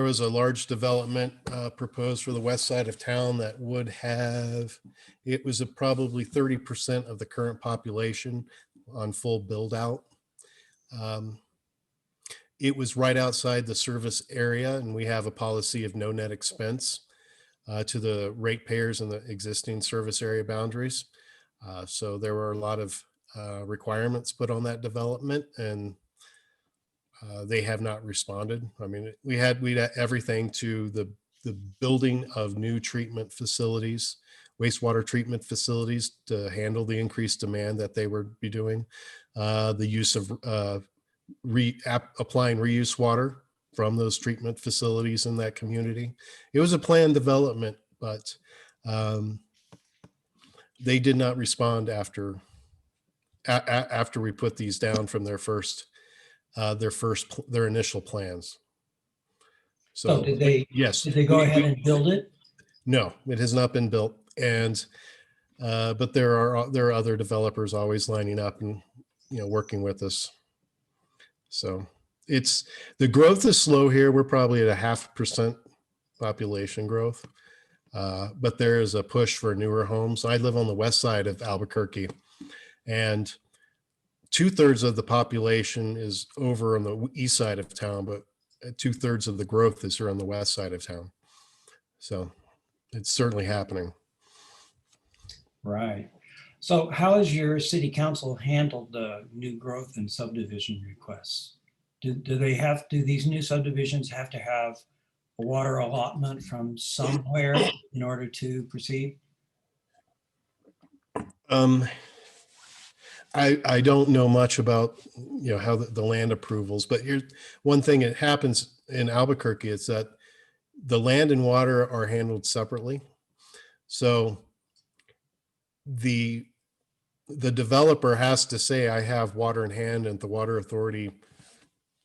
was a large development proposed for the west side of town that would have, it was probably 30% of the current population on full build out. It was right outside the service area, and we have a policy of no net expense to the ratepayers in the existing service area boundaries. So there were a lot of requirements put on that development, and they have not responded. I mean, we had everything to the building of new treatment facilities, wastewater treatment facilities to handle the increased demand that they would be doing. The use of applying reuse water from those treatment facilities in that community. It was a planned development, but they did not respond after we put these down from their first their initial plans. So So yes, did they go ahead and build it? no, it has not been built, and but there are other developers always lining up and working with us. So it's the growth is slow here. We're probably at a 0.5% population growth, but there is a push for newer homes. I live on the west side of Albuquerque, and 2/3 of the population is over on the east side of town, but 2/3 of the growth is here on the west side of town. So it's certainly happening. Right. So how has your city council handled the new growth and subdivision requests? Do these new subdivisions have to have a water allotment from somewhere in order to proceed? I don't know much about how the land approvals, but here's one thing that happens in Albuquerque is that the land and water are handled separately. So the developer has to say, I have water in hand, and the water authority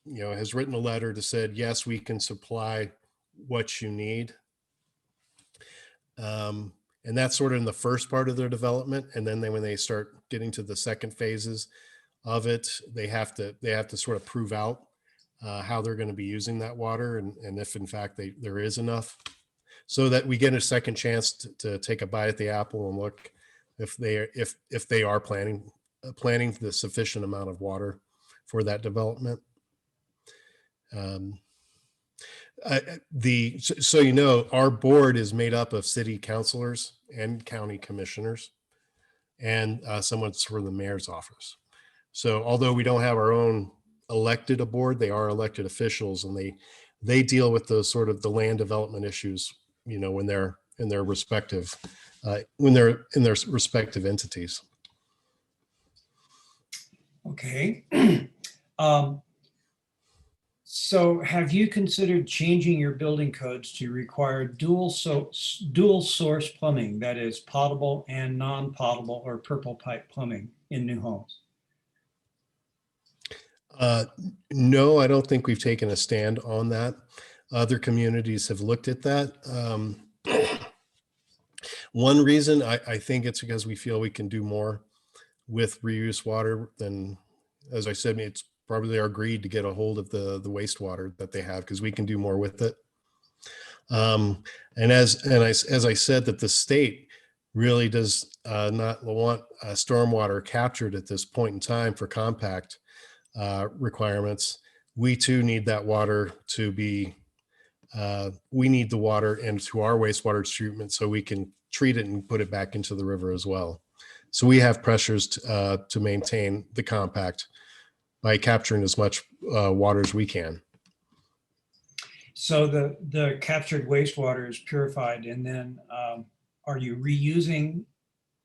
has written a letter to said, yes, we can supply what you need. And that's sort of in the first part of their development. And then when they start getting to the second phases of it, they have to sort of prove out how they're going to be using that water, and if in fact there is enough, so that we get a second chance to take a bite at the apple and look if they are planning the sufficient amount of water for that development. So our board is made up of city councilors and county commissioners and someone from the mayor's office. So although we don't have our own elected board, they are elected officials, and they deal with those sort of the land development issues, when they're in their respective entities. Okay. So have you considered changing your building codes to require dual source plumbing, that is potable and non-potable or purple pipe plumbing in new homes? No, I don't think we've taken a stand on that. Other communities have looked at that. One reason I think it's because we feel we can do more with reuse water than, as I said, it's probably our greed to get a hold of the wastewater that they have, because we can do more with it. And as I said, that the state really does not want stormwater captured at this point in time for compact requirements. We too need that water to be, we need the water into our wastewater treatment so we can treat it and put it back into the river as well. So we have pressures to maintain the compact by capturing as much water as we can. So the captured wastewater is purified, and then are you reusing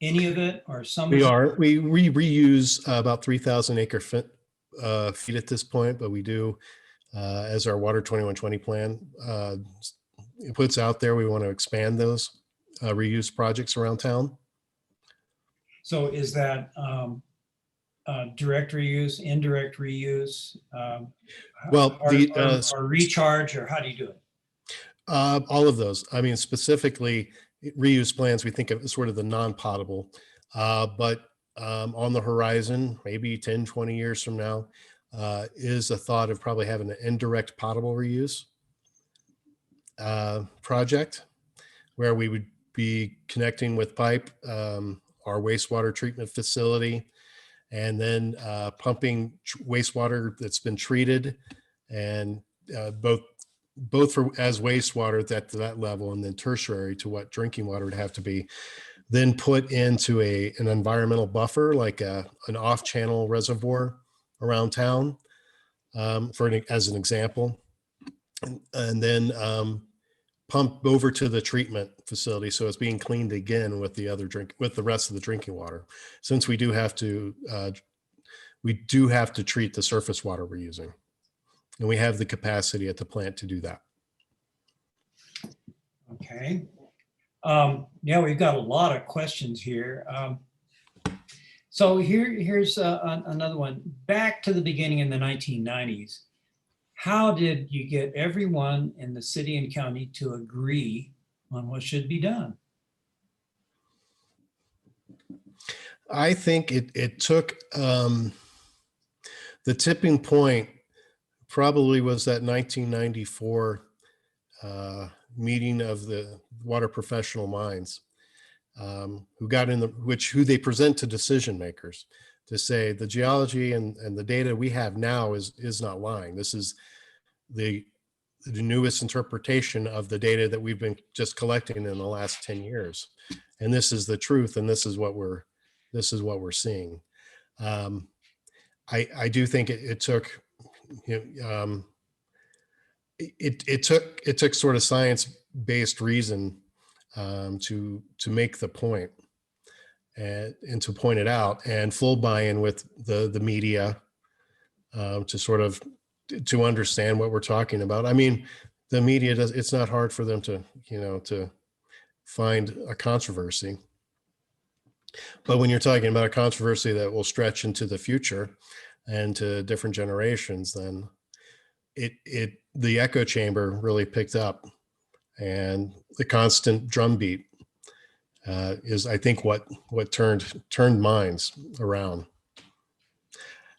any of it or some? We are. We reuse about 3,000 acre feet at this point, but we do, as our Water 2120 plan it puts out there, we want to expand those reuse projects around town. So is that direct reuse, indirect reuse? Well, or recharge, or how do you do it? All of those. I mean, specifically reuse plans, we think of as sort of the non-potable, but on the horizon, maybe 10, 20 years from now, is a thought of probably having an indirect potable reuse project, where we would be connecting with pipe our wastewater treatment facility, and then pumping wastewater that's been treated, and both for as wastewater to that level, and then tertiary to what drinking water would have to be, then put into an environmental buffer, like an off-channel reservoir around town, as an example, and then pump over to the treatment facility, so it's being cleaned again with the rest of the drinking water, since we do have to treat the surface water we're using, and we have the capacity at the plant to do that. Okay. Yeah, we've got a lot of questions here. So here's another one. Back to the beginning in the 1990s, how did you get everyone in the city and county to agree on what should be done? I think it took the tipping point probably was that 1994 meeting of the water professional minds, who got in who they present to decision makers to say the geology and the data we have now is not lying. This is the newest interpretation of the data that we've been just collecting in the last 10 years. And this is the truth. And this is what we're seeing. I do think it took, it took sort of science-based reason to make the point and to point it out, and full buy-in with the media to sort of to understand what we're talking about. I mean, the media it's not hard for them to, to find a controversy. But when you're talking about a controversy that will stretch into the future and to different generations, then the echo chamber really picked up, and the constant drumbeat is, I think, what turned minds around.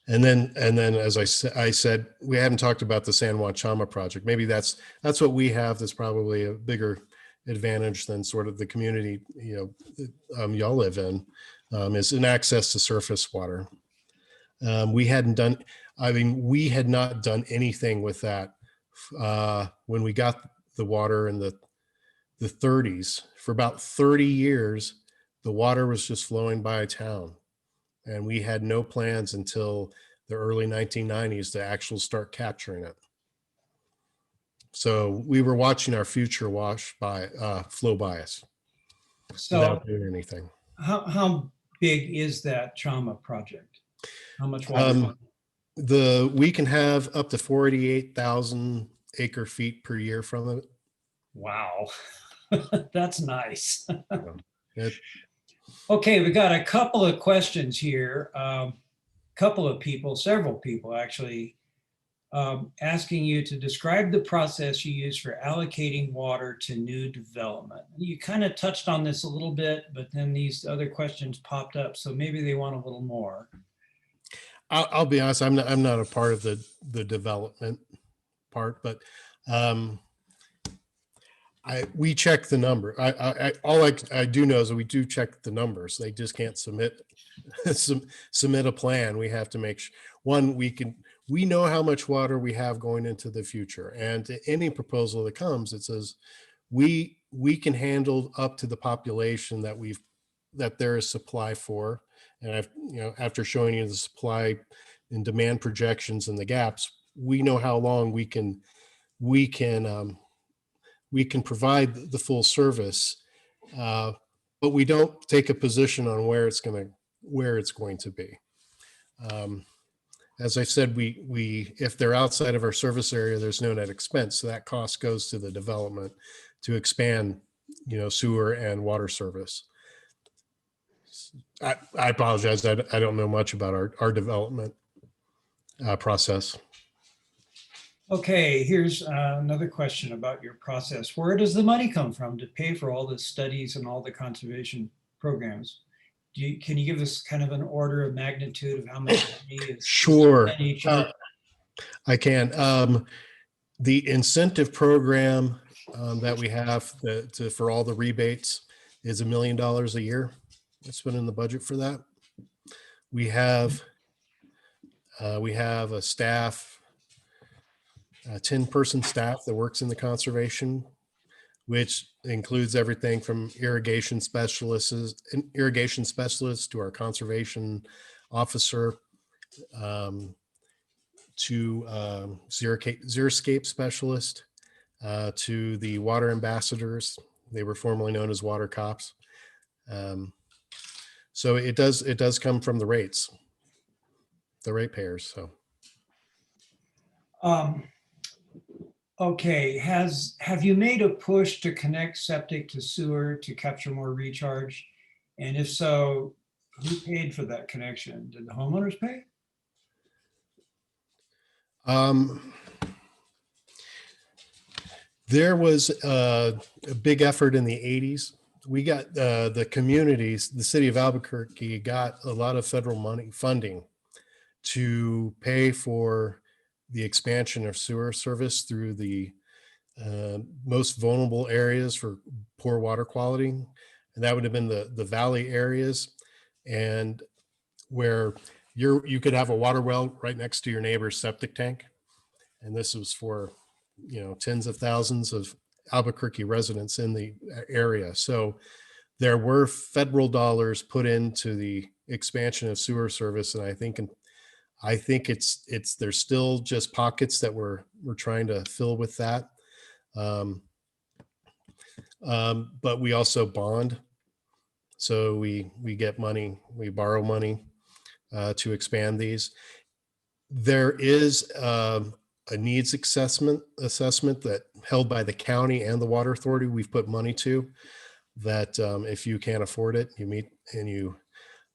And then, as I said, we haven't talked about the San Juan Chama project. Maybe that's what we have. That's probably a bigger advantage than sort of the community, y'all live in, is an access to surface water. We had not done anything with that when we got the water in the 30s. For about 30 years, the water was just flowing by a town. And we had no plans until the early 1990s to actually start capturing it. So we were watching our future flow by us without doing anything. How big is that Chama project? How much water? We can have up to 48,000 acre feet per year from it. Wow, that's nice. It, Okay, we got a couple of questions here. Several people actually, asking you to describe the process you use for allocating water to new development. You kind of touched on this a little bit, but then these other questions popped up, so maybe they want a little more. I'll be honest, I'm not a part of the development part, but we check the number. All I do know is that we do check the numbers. They just can't submit a plan. We have to make one, we know how much water we have going into the future, and to any proposal that comes, it says we can handle up to the population that there is supply for. And after showing you the supply and demand projections and the gaps, we know how long we can provide the full service, but we don't take a position on where it's going to be. As I said, we if they're outside of our service area, there's no net expense, so that cost goes to the development to expand, sewer and water service. I apologize. I don't know much about our development process. Okay, here's another question about your process. Where does the money come from to pay for all the studies and all the conservation programs? Can you give us kind of an order of magnitude of how much money is? Sure, each year? I can. The incentive program that we have for all the rebates is $1 million a year. That's been in the budget for that. We have a staff, a 10-person staff that works in the conservation, which includes everything from irrigation specialists to our conservation officer, to xeriscape specialist, to the water ambassadors. They were formerly known as water cops. So it does come from the ratepayers. So. Okay, have you made a push to connect septic to sewer to capture more recharge? And if so, Who paid for that connection? Did the homeowners pay? Um, there was a big effort in the 80s. We got the communities, the city of Albuquerque got a lot of federal money funding to pay for the expansion of sewer service through the most vulnerable areas for poor water quality. And that would have been the valley areas, and where you could have a water well right next to your neighbor's septic tank. And this was for, tens of thousands of Albuquerque residents in the area. So there were federal dollars put into the expansion of sewer service. And I think it's there's still just pockets that we're trying to fill with that. But we also bond. So we get money, we borrow money to expand these. There is a needs assessment that held by the county and the water authority we've put money to, that if you can't afford it, you meet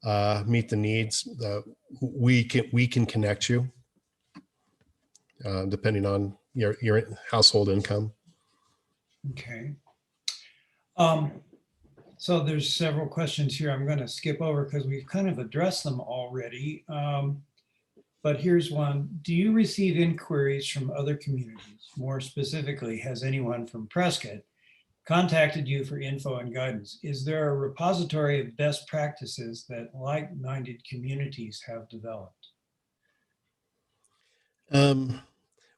the needs, we can connect you depending on your household income. Okay. So there's several questions here I'm going to skip over because we've kind of addressed them already. But here's one. Do you receive inquiries from other communities? More specifically, has anyone from Prescott contacted you for info and guidance? Is there a repository of best practices that like-minded communities have developed?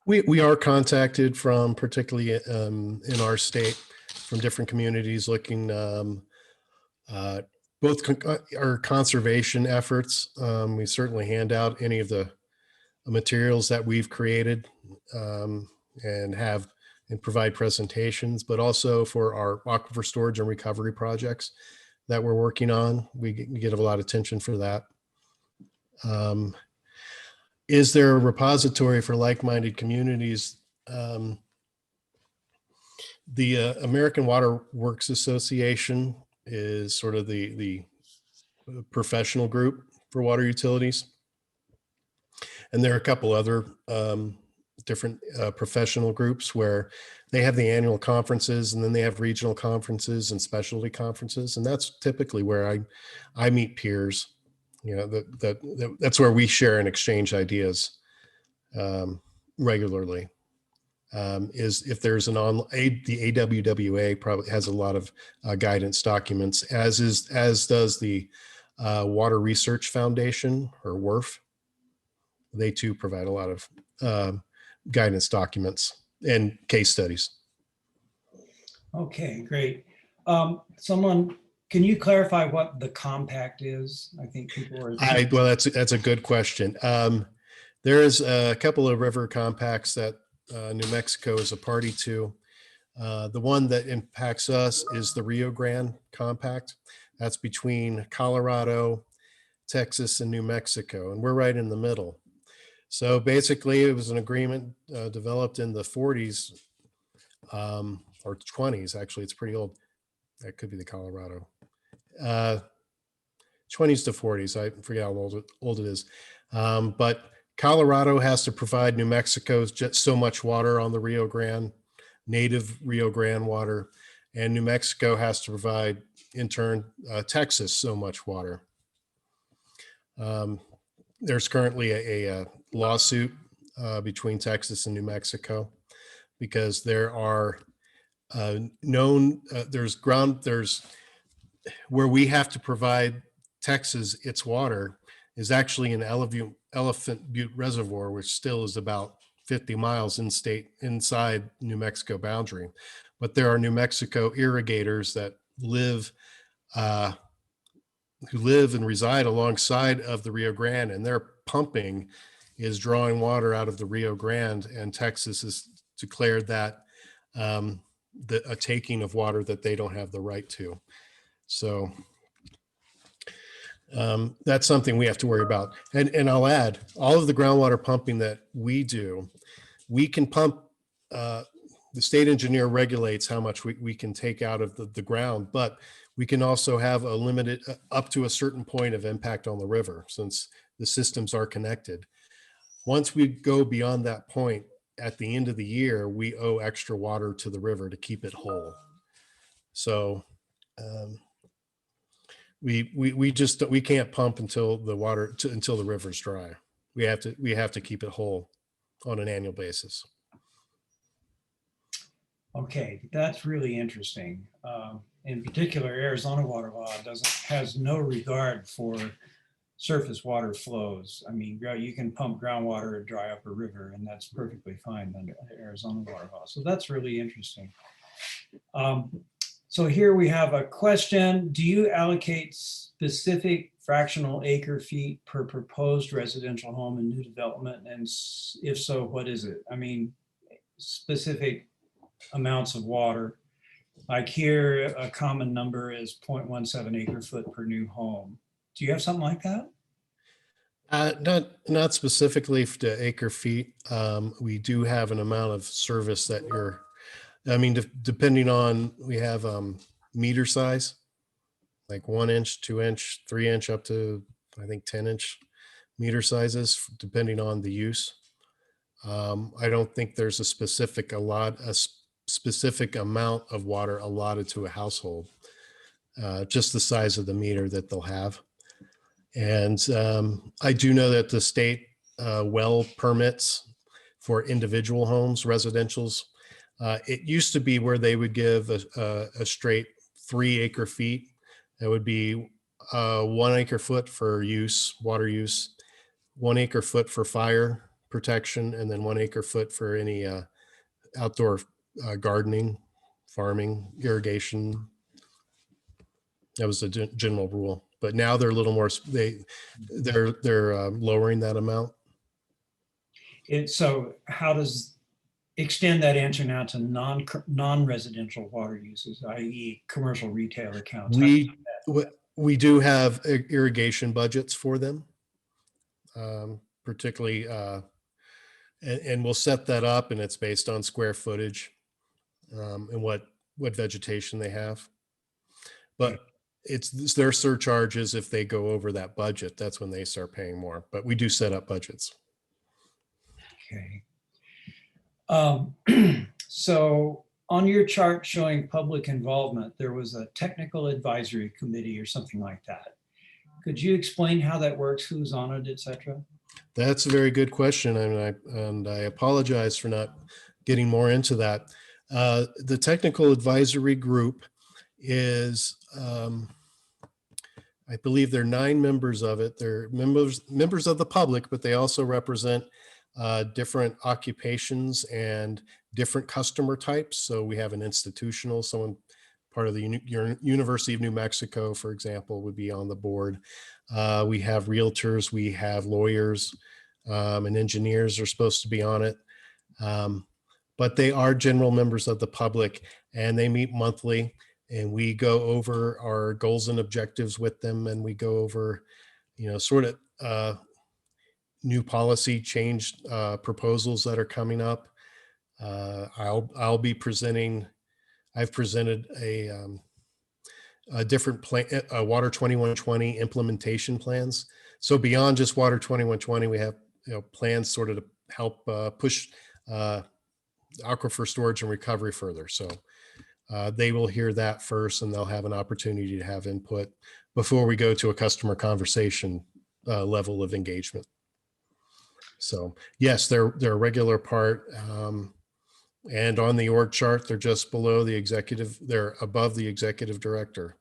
We are contacted from, particularly in our state, from different communities looking both our conservation efforts. We certainly hand out any of the materials that we've created and provide presentations, but also for our aquifer storage and recovery projects that we're working on. We get a lot of attention for that. Is there a repository for like-minded communities? The American Water Works Association is sort of the professional group for water utilities. And there are a couple other different professional groups where they have the annual conferences, and then they have regional conferences and specialty conferences. And that's typically where I meet peers. That's where we share and exchange ideas regularly. Is if there's the AWWA probably has a lot of guidance documents, as does the Water Research Foundation, or WRF. They too provide a lot of guidance documents and case studies. Okay, great. Can you clarify what the compact is? I think people are. Well, that's a good question. There is a couple of river compacts that New Mexico is a party to. The one that impacts us is the Rio Grande Compact. That's between Colorado, Texas, and New Mexico, and we're right in the middle. So basically, it was an agreement developed in the 40s or 20s. Actually, it's pretty old. That could be the Colorado. 20s to 40s. I forget how old it is. But Colorado has to provide New Mexico just so much water on the Rio Grande, native Rio Grande water, and New Mexico has to provide, in turn, Texas so much water. There's currently a lawsuit between Texas and New Mexico because there are there's where we have to provide Texas its water is actually an Elephant Butte Reservoir, which still is about 50 miles inside New Mexico boundary. But there are New Mexico irrigators that who live and reside alongside of the Rio Grande, and their pumping is drawing water out of the Rio Grande, and Texas has declared that a taking of water that they don't have the right to. So that's something we have to worry about. And I'll add, all of the groundwater pumping that we do, we can pump, the state engineer regulates how much we can take out of the ground, but We can also have a limited up to a certain point of impact on the river since the systems are connected. Once we go beyond that point, at the end of the year, we owe extra water to the river to keep it whole. So we just we can't pump until until the river's dry. We have to keep it whole on an annual basis. Okay, that's really interesting. In particular, Arizona water law has no regard for surface water flows. I mean, you can pump groundwater and dry up a river, and that's perfectly fine under Arizona water law. So that's really interesting. So here we have a question. Do you allocate specific fractional acre feet per proposed residential home in new development? And if so, what is it? I mean, specific amounts of water. Like here, a common number is 0.17 acre foot per new home. Do you have something like that? Not specifically to acre feet. We do have an amount of service that I mean, depending on, we have meter size, like 1 inch, 2 inch, 3 inch, up to, I think, 10-inch meter sizes, depending on the use. I don't think there's a specific amount of water allotted to a household, just the size of the meter that they'll have. And I do know that the state well permits for individual homes, residentials. It used to be where they would give a straight 3 acre feet. That would be 1 acre foot for water use, 1 acre foot for fire protection, and then 1 acre foot for any outdoor gardening, farming, irrigation. That was the general rule. But now they're a little more, they're lowering that amount. So how does extend that answer now to non-residential water uses, i.e. commercial retail accounts? We do have irrigation budgets for them, particularly, and we'll set that up, and it's based on square footage and what vegetation they have. But it's their surcharges if they go over that budget. That's when they start paying more. But we do set up budgets. Okay. So on your chart showing public involvement, there was a technical advisory committee or something like that. Could you explain how that works, who's on it, etc.? That's a very good question, and I apologize for not getting more into that. The technical advisory group is, I believe there are 9 members of it. They're members of the public, but they also represent different occupations and different customer types. So we have an institutional, someone part of the University of New Mexico, for example, would be on the board. We have realtors, we have lawyers, and engineers are supposed to be on it. But they are general members of the public, and they meet monthly, and we go over our goals and objectives with them, and we go over, sort of new policy change proposals that are coming up. I'll be presenting. I've presented a different plan, Water 2120 implementation plans. So beyond just Water 2120, we have plans sort of to help push aquifer storage and recovery further. So they will hear that first, and they'll have an opportunity to have input before we go to a customer conversation level of engagement. So yes, they're a regular part. And on the org chart, they're just below the executive, they're above the executive director.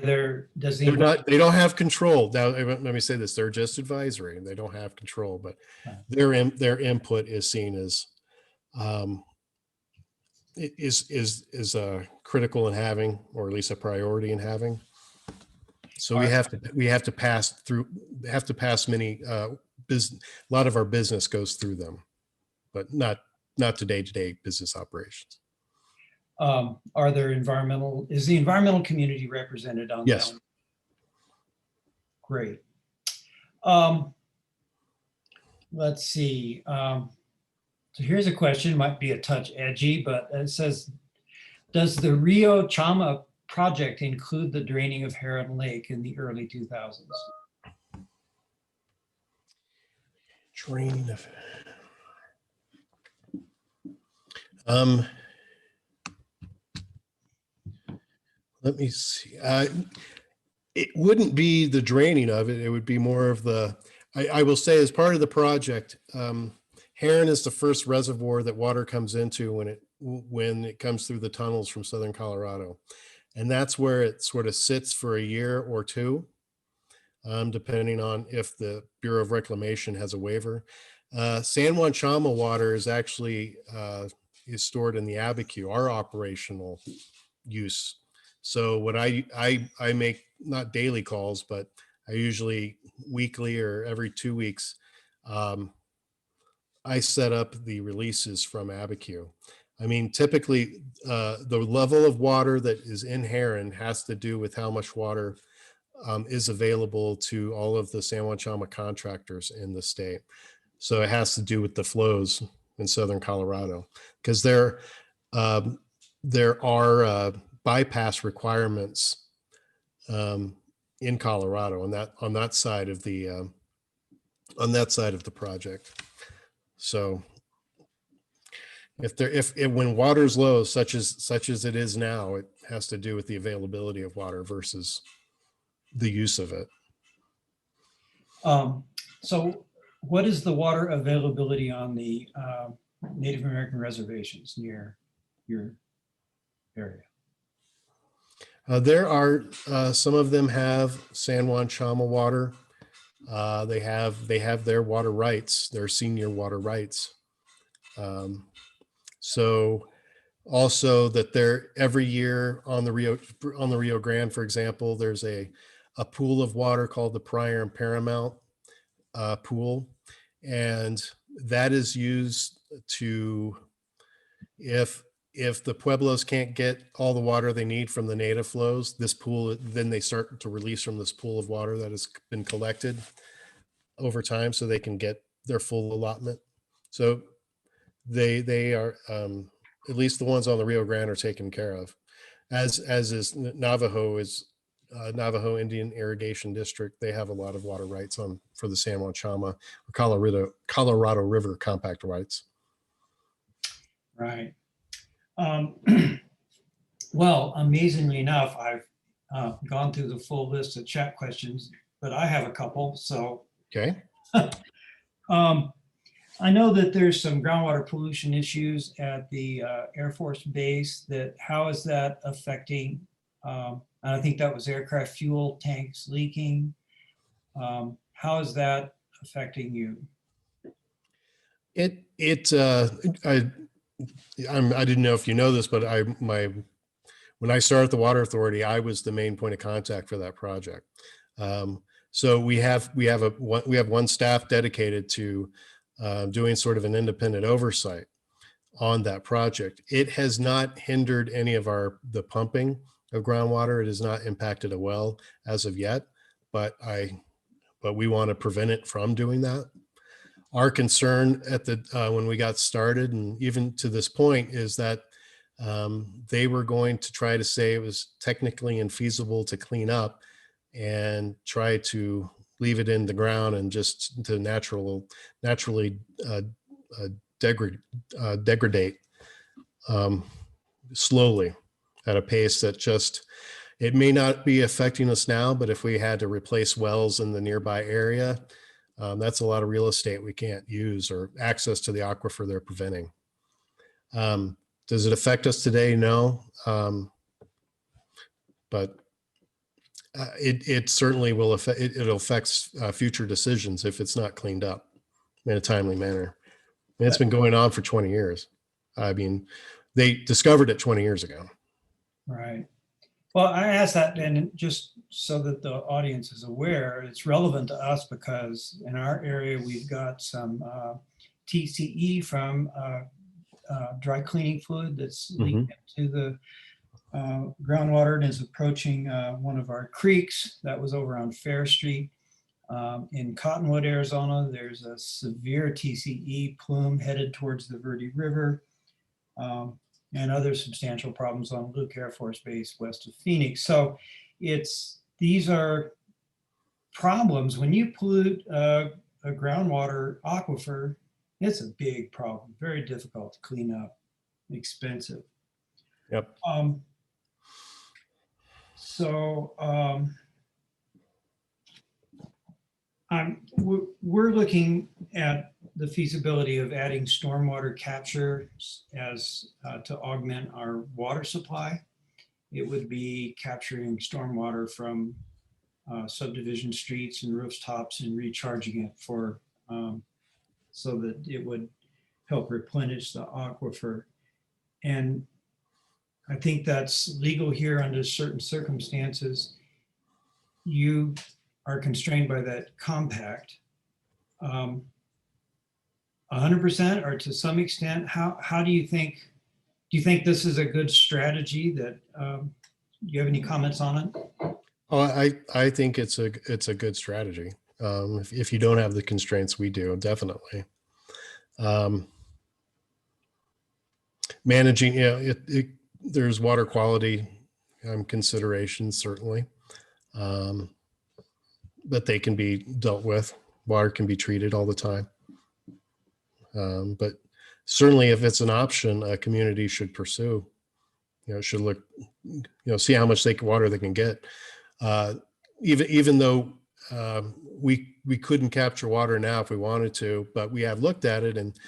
They don't have control. Now, let me say this, they're just advisory and they don't have control, but their input is seen as is critical in having, or at least a priority in having. So we have to pass many a lot of our business goes through them, but not to day-to-day business operations. Is the environmental community represented on Yes. that? Great. Let's see. So here's a question, might be a touch edgy, but it says, Does the Rio Chama project include the draining of Heron Lake in the early 2000s? Draining of. Um, let me see. It wouldn't be the draining of it. It would be more of the, I will say as part of the project, Heron is the first reservoir that water comes into when it comes through the tunnels from Southern Colorado. And that's where it sort of sits for a year or two, depending on if the Bureau of Reclamation has a waiver. San Juan Chama water is actually is stored in the Abiquiu, our operational use. So what I make not daily calls, but I usually weekly or every 2 weeks, I set up the releases from Abiquiu. I mean, typically the level of water that is in Heron has to do with how much water is available to all of the San Juan Chama contractors in the state. So it has to do with the flows in Southern Colorado, because there are bypass requirements in Colorado on that side of the project. So if when water's low, such as it is now, it has to do with the availability of water versus the use of it. So what is the water availability on the Native American reservations near your area? There are some of them have San Juan Chama water. They have their water rights, their senior water rights. So also that they're every year on the Rio Grande, for example, there's a pool of water called the Prior and Paramount pool, and that is used to, if the Pueblos can't get all the water they need from the native flows, this pool, then they start to release from this pool of water that has been collected over time so they can get their full allotment. So they are, at least the ones on the Rio Grande are taken care of, as is Navajo Indian Irrigation District. They have a lot of water rights for the San Juan Chama or Colorado River compact rights. Right. Well, amazingly enough, I've gone through the full list of chat questions, but I have a couple. So Okay. I know that there's some groundwater pollution issues at the Air Force Base. How is that affecting? And I think that was aircraft fuel tanks leaking. How is that affecting you? I didn't know if you know this, but when I started the Water Authority, I was the main point of contact for that project. So we have one staff dedicated to doing sort of an independent oversight on that project. It has not hindered any of the pumping of groundwater. It has not impacted a well as of yet, but we want to prevent it from doing that. Our concern when we got started, and even to this point, is that they were going to try to say it was technically infeasible to clean up and try to leave it in the ground and just to naturally degrade slowly at a pace that it may not be affecting us now, but if we had to replace wells in the nearby area, that's a lot of real estate we can't use, or access to the aquifer they're preventing. Does it affect us today? No. But it certainly will affect, it affects future decisions if it's not cleaned up in a timely manner. And it's been going on for 20 years. I mean, they discovered it 20 years ago. Right. Well, I asked that, and just so that the audience is aware, it's relevant to us because in our area, we've got some TCE from dry cleaning fluid that's leaked into the groundwater and is approaching one of our creeks that was over on Fair Street. In Cottonwood, Arizona, there's a severe TCE plume headed towards the Verde River. and other substantial problems on Luke Air Force Base west of Phoenix. So these are problems. When you pollute a groundwater aquifer, it's a big problem, very difficult to clean up, expensive. Yep. We're looking at the feasibility of adding stormwater capture as to augment our water supply. It would be capturing stormwater from subdivision streets and rooftops and recharging it for so that it would help replenish the aquifer. And I think that's legal here under certain circumstances. You are constrained by that compact. 100% or to some extent, how do you think this is a good strategy that, do you have any comments on it? Oh, I think it's a good strategy. If you don't have the constraints we do, definitely. Managing, there's water quality considerations, certainly, but they can be dealt with. Water can be treated all the time. But certainly if it's an option, a community should pursue, should look, see how much water they can get. Even though we couldn't capture water now if we wanted to, but we have looked at it, and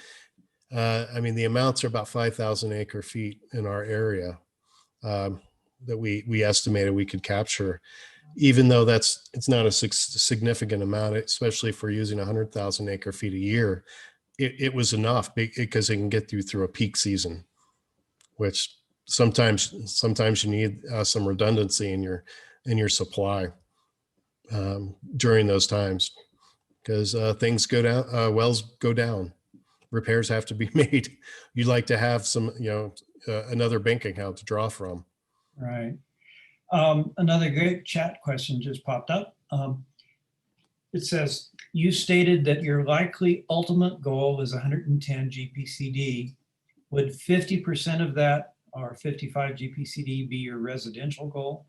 I mean, the amounts are about 5,000 acre feet in our area that we estimated we could capture, even though it's not a significant amount, especially for using 100,000 acre feet a year. It was enough because it can get through a peak season, which sometimes you need some redundancy in your supply during those times, because things go down, wells go down, repairs have to be made. You'd like to have some, another bank account to draw from. Right. Another great chat question just popped up. It says, you stated that your likely ultimate goal is 110 GPCD. Would 50% of that, or 55 GPCD, be your residential goal?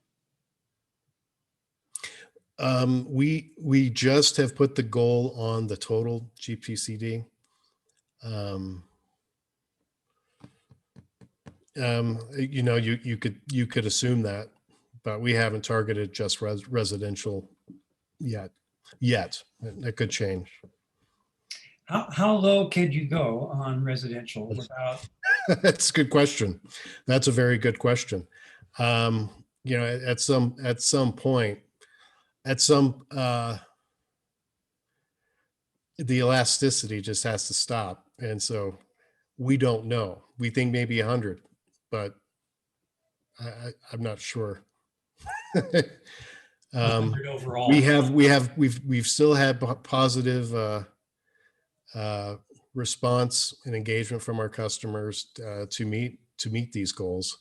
We just have put the goal on the total GPCD. You could assume that, but we haven't targeted just residential yet. It could change. How low could you go on residential without? That's a good question. That's a very good question. At some point, the elasticity just has to stop, and so we don't know. We think maybe 100, but I'm not sure. 100 overall. We've still had positive response and engagement from our customers to meet these goals.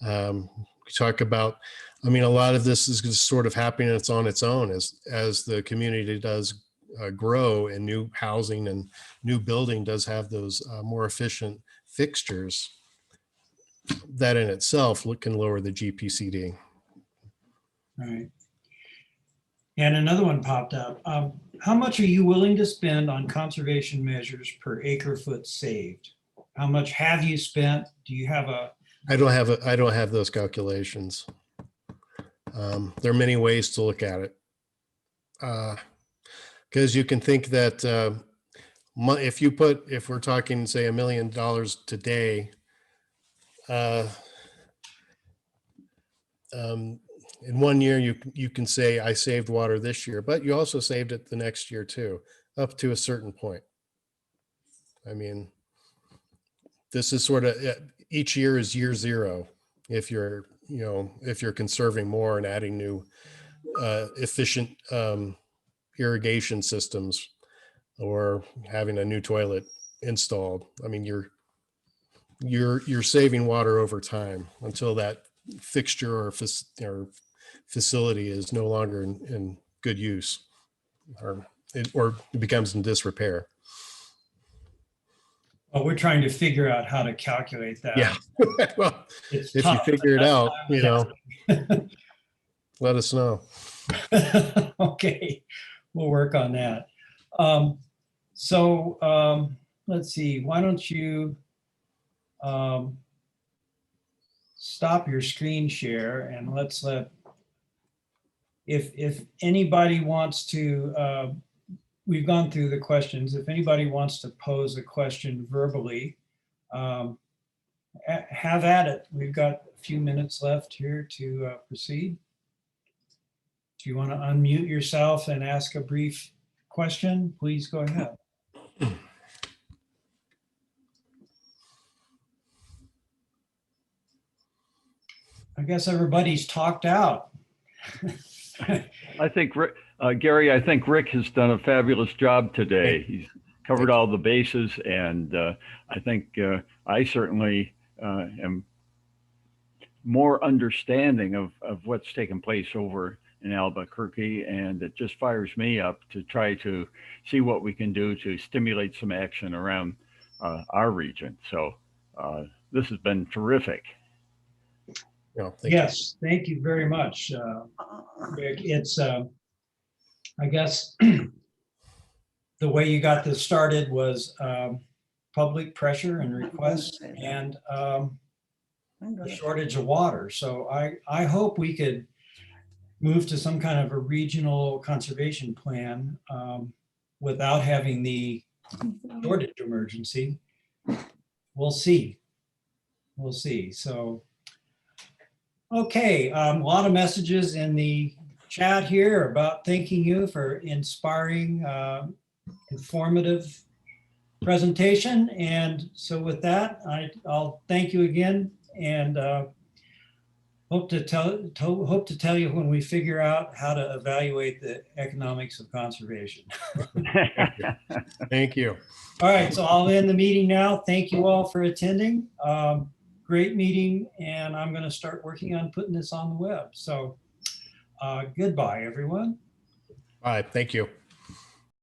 We talk about, a lot of this is just sort of happening. It's on its own as the community does grow, and new housing and new building does have those more efficient fixtures. That in itself can lower the GPCD. Right. And another one popped up. How much are you willing to spend on conservation measures per acre foot saved? How much have you spent? Do you have a? I don't have those calculations. There are many ways to look at it. Because you can think that if we're talking, say, $1 million today, in 1 year, you can say I saved water this year, but you also saved it the next year too, up to a certain point. This is sort of, each year is year zero. If you're conserving more and adding new efficient irrigation systems, or having a new toilet installed, you're saving water over time until that fixture or facility is no longer in good use, or it becomes in disrepair. Well, we're trying to figure out how to calculate that. Yeah. Well, It's if you tough. figure it That's out, why I was let us know. asking. Okay, we'll work on that. Let's see, why don't you stop your screen share and let's if anybody wants to, we've gone through the questions. If anybody wants to pose a question verbally, have at it. We've got a few minutes left here to proceed. Do you want to unmute yourself and ask a brief question? Please go ahead. I guess everybody's talked out. I think, Gary, I think Rick has done a fabulous job today. He's covered all the bases, and I think I certainly am more understanding of what's taken place over in Albuquerque, and it just fires me up to try to see what we can do to stimulate some action around our region. So this has been terrific. Yes, thank you very much, Rick. It's, I guess, the way you got this started was public pressure and requests and the shortage of water. So I hope we could move to some kind of a regional conservation plan without having the shortage emergency. We'll see. We'll see. So, okay, a lot of messages in the chat here about thanking you for inspiring, informative presentation. And so with that, I'll thank you again and hope to tell you when we figure out how to evaluate the economics of conservation. Thank you. All right, so I'll end the meeting now. Thank you all for attending. Great meeting, and I'm going to start working on putting this on the web. So goodbye, everyone. All right. Thank you.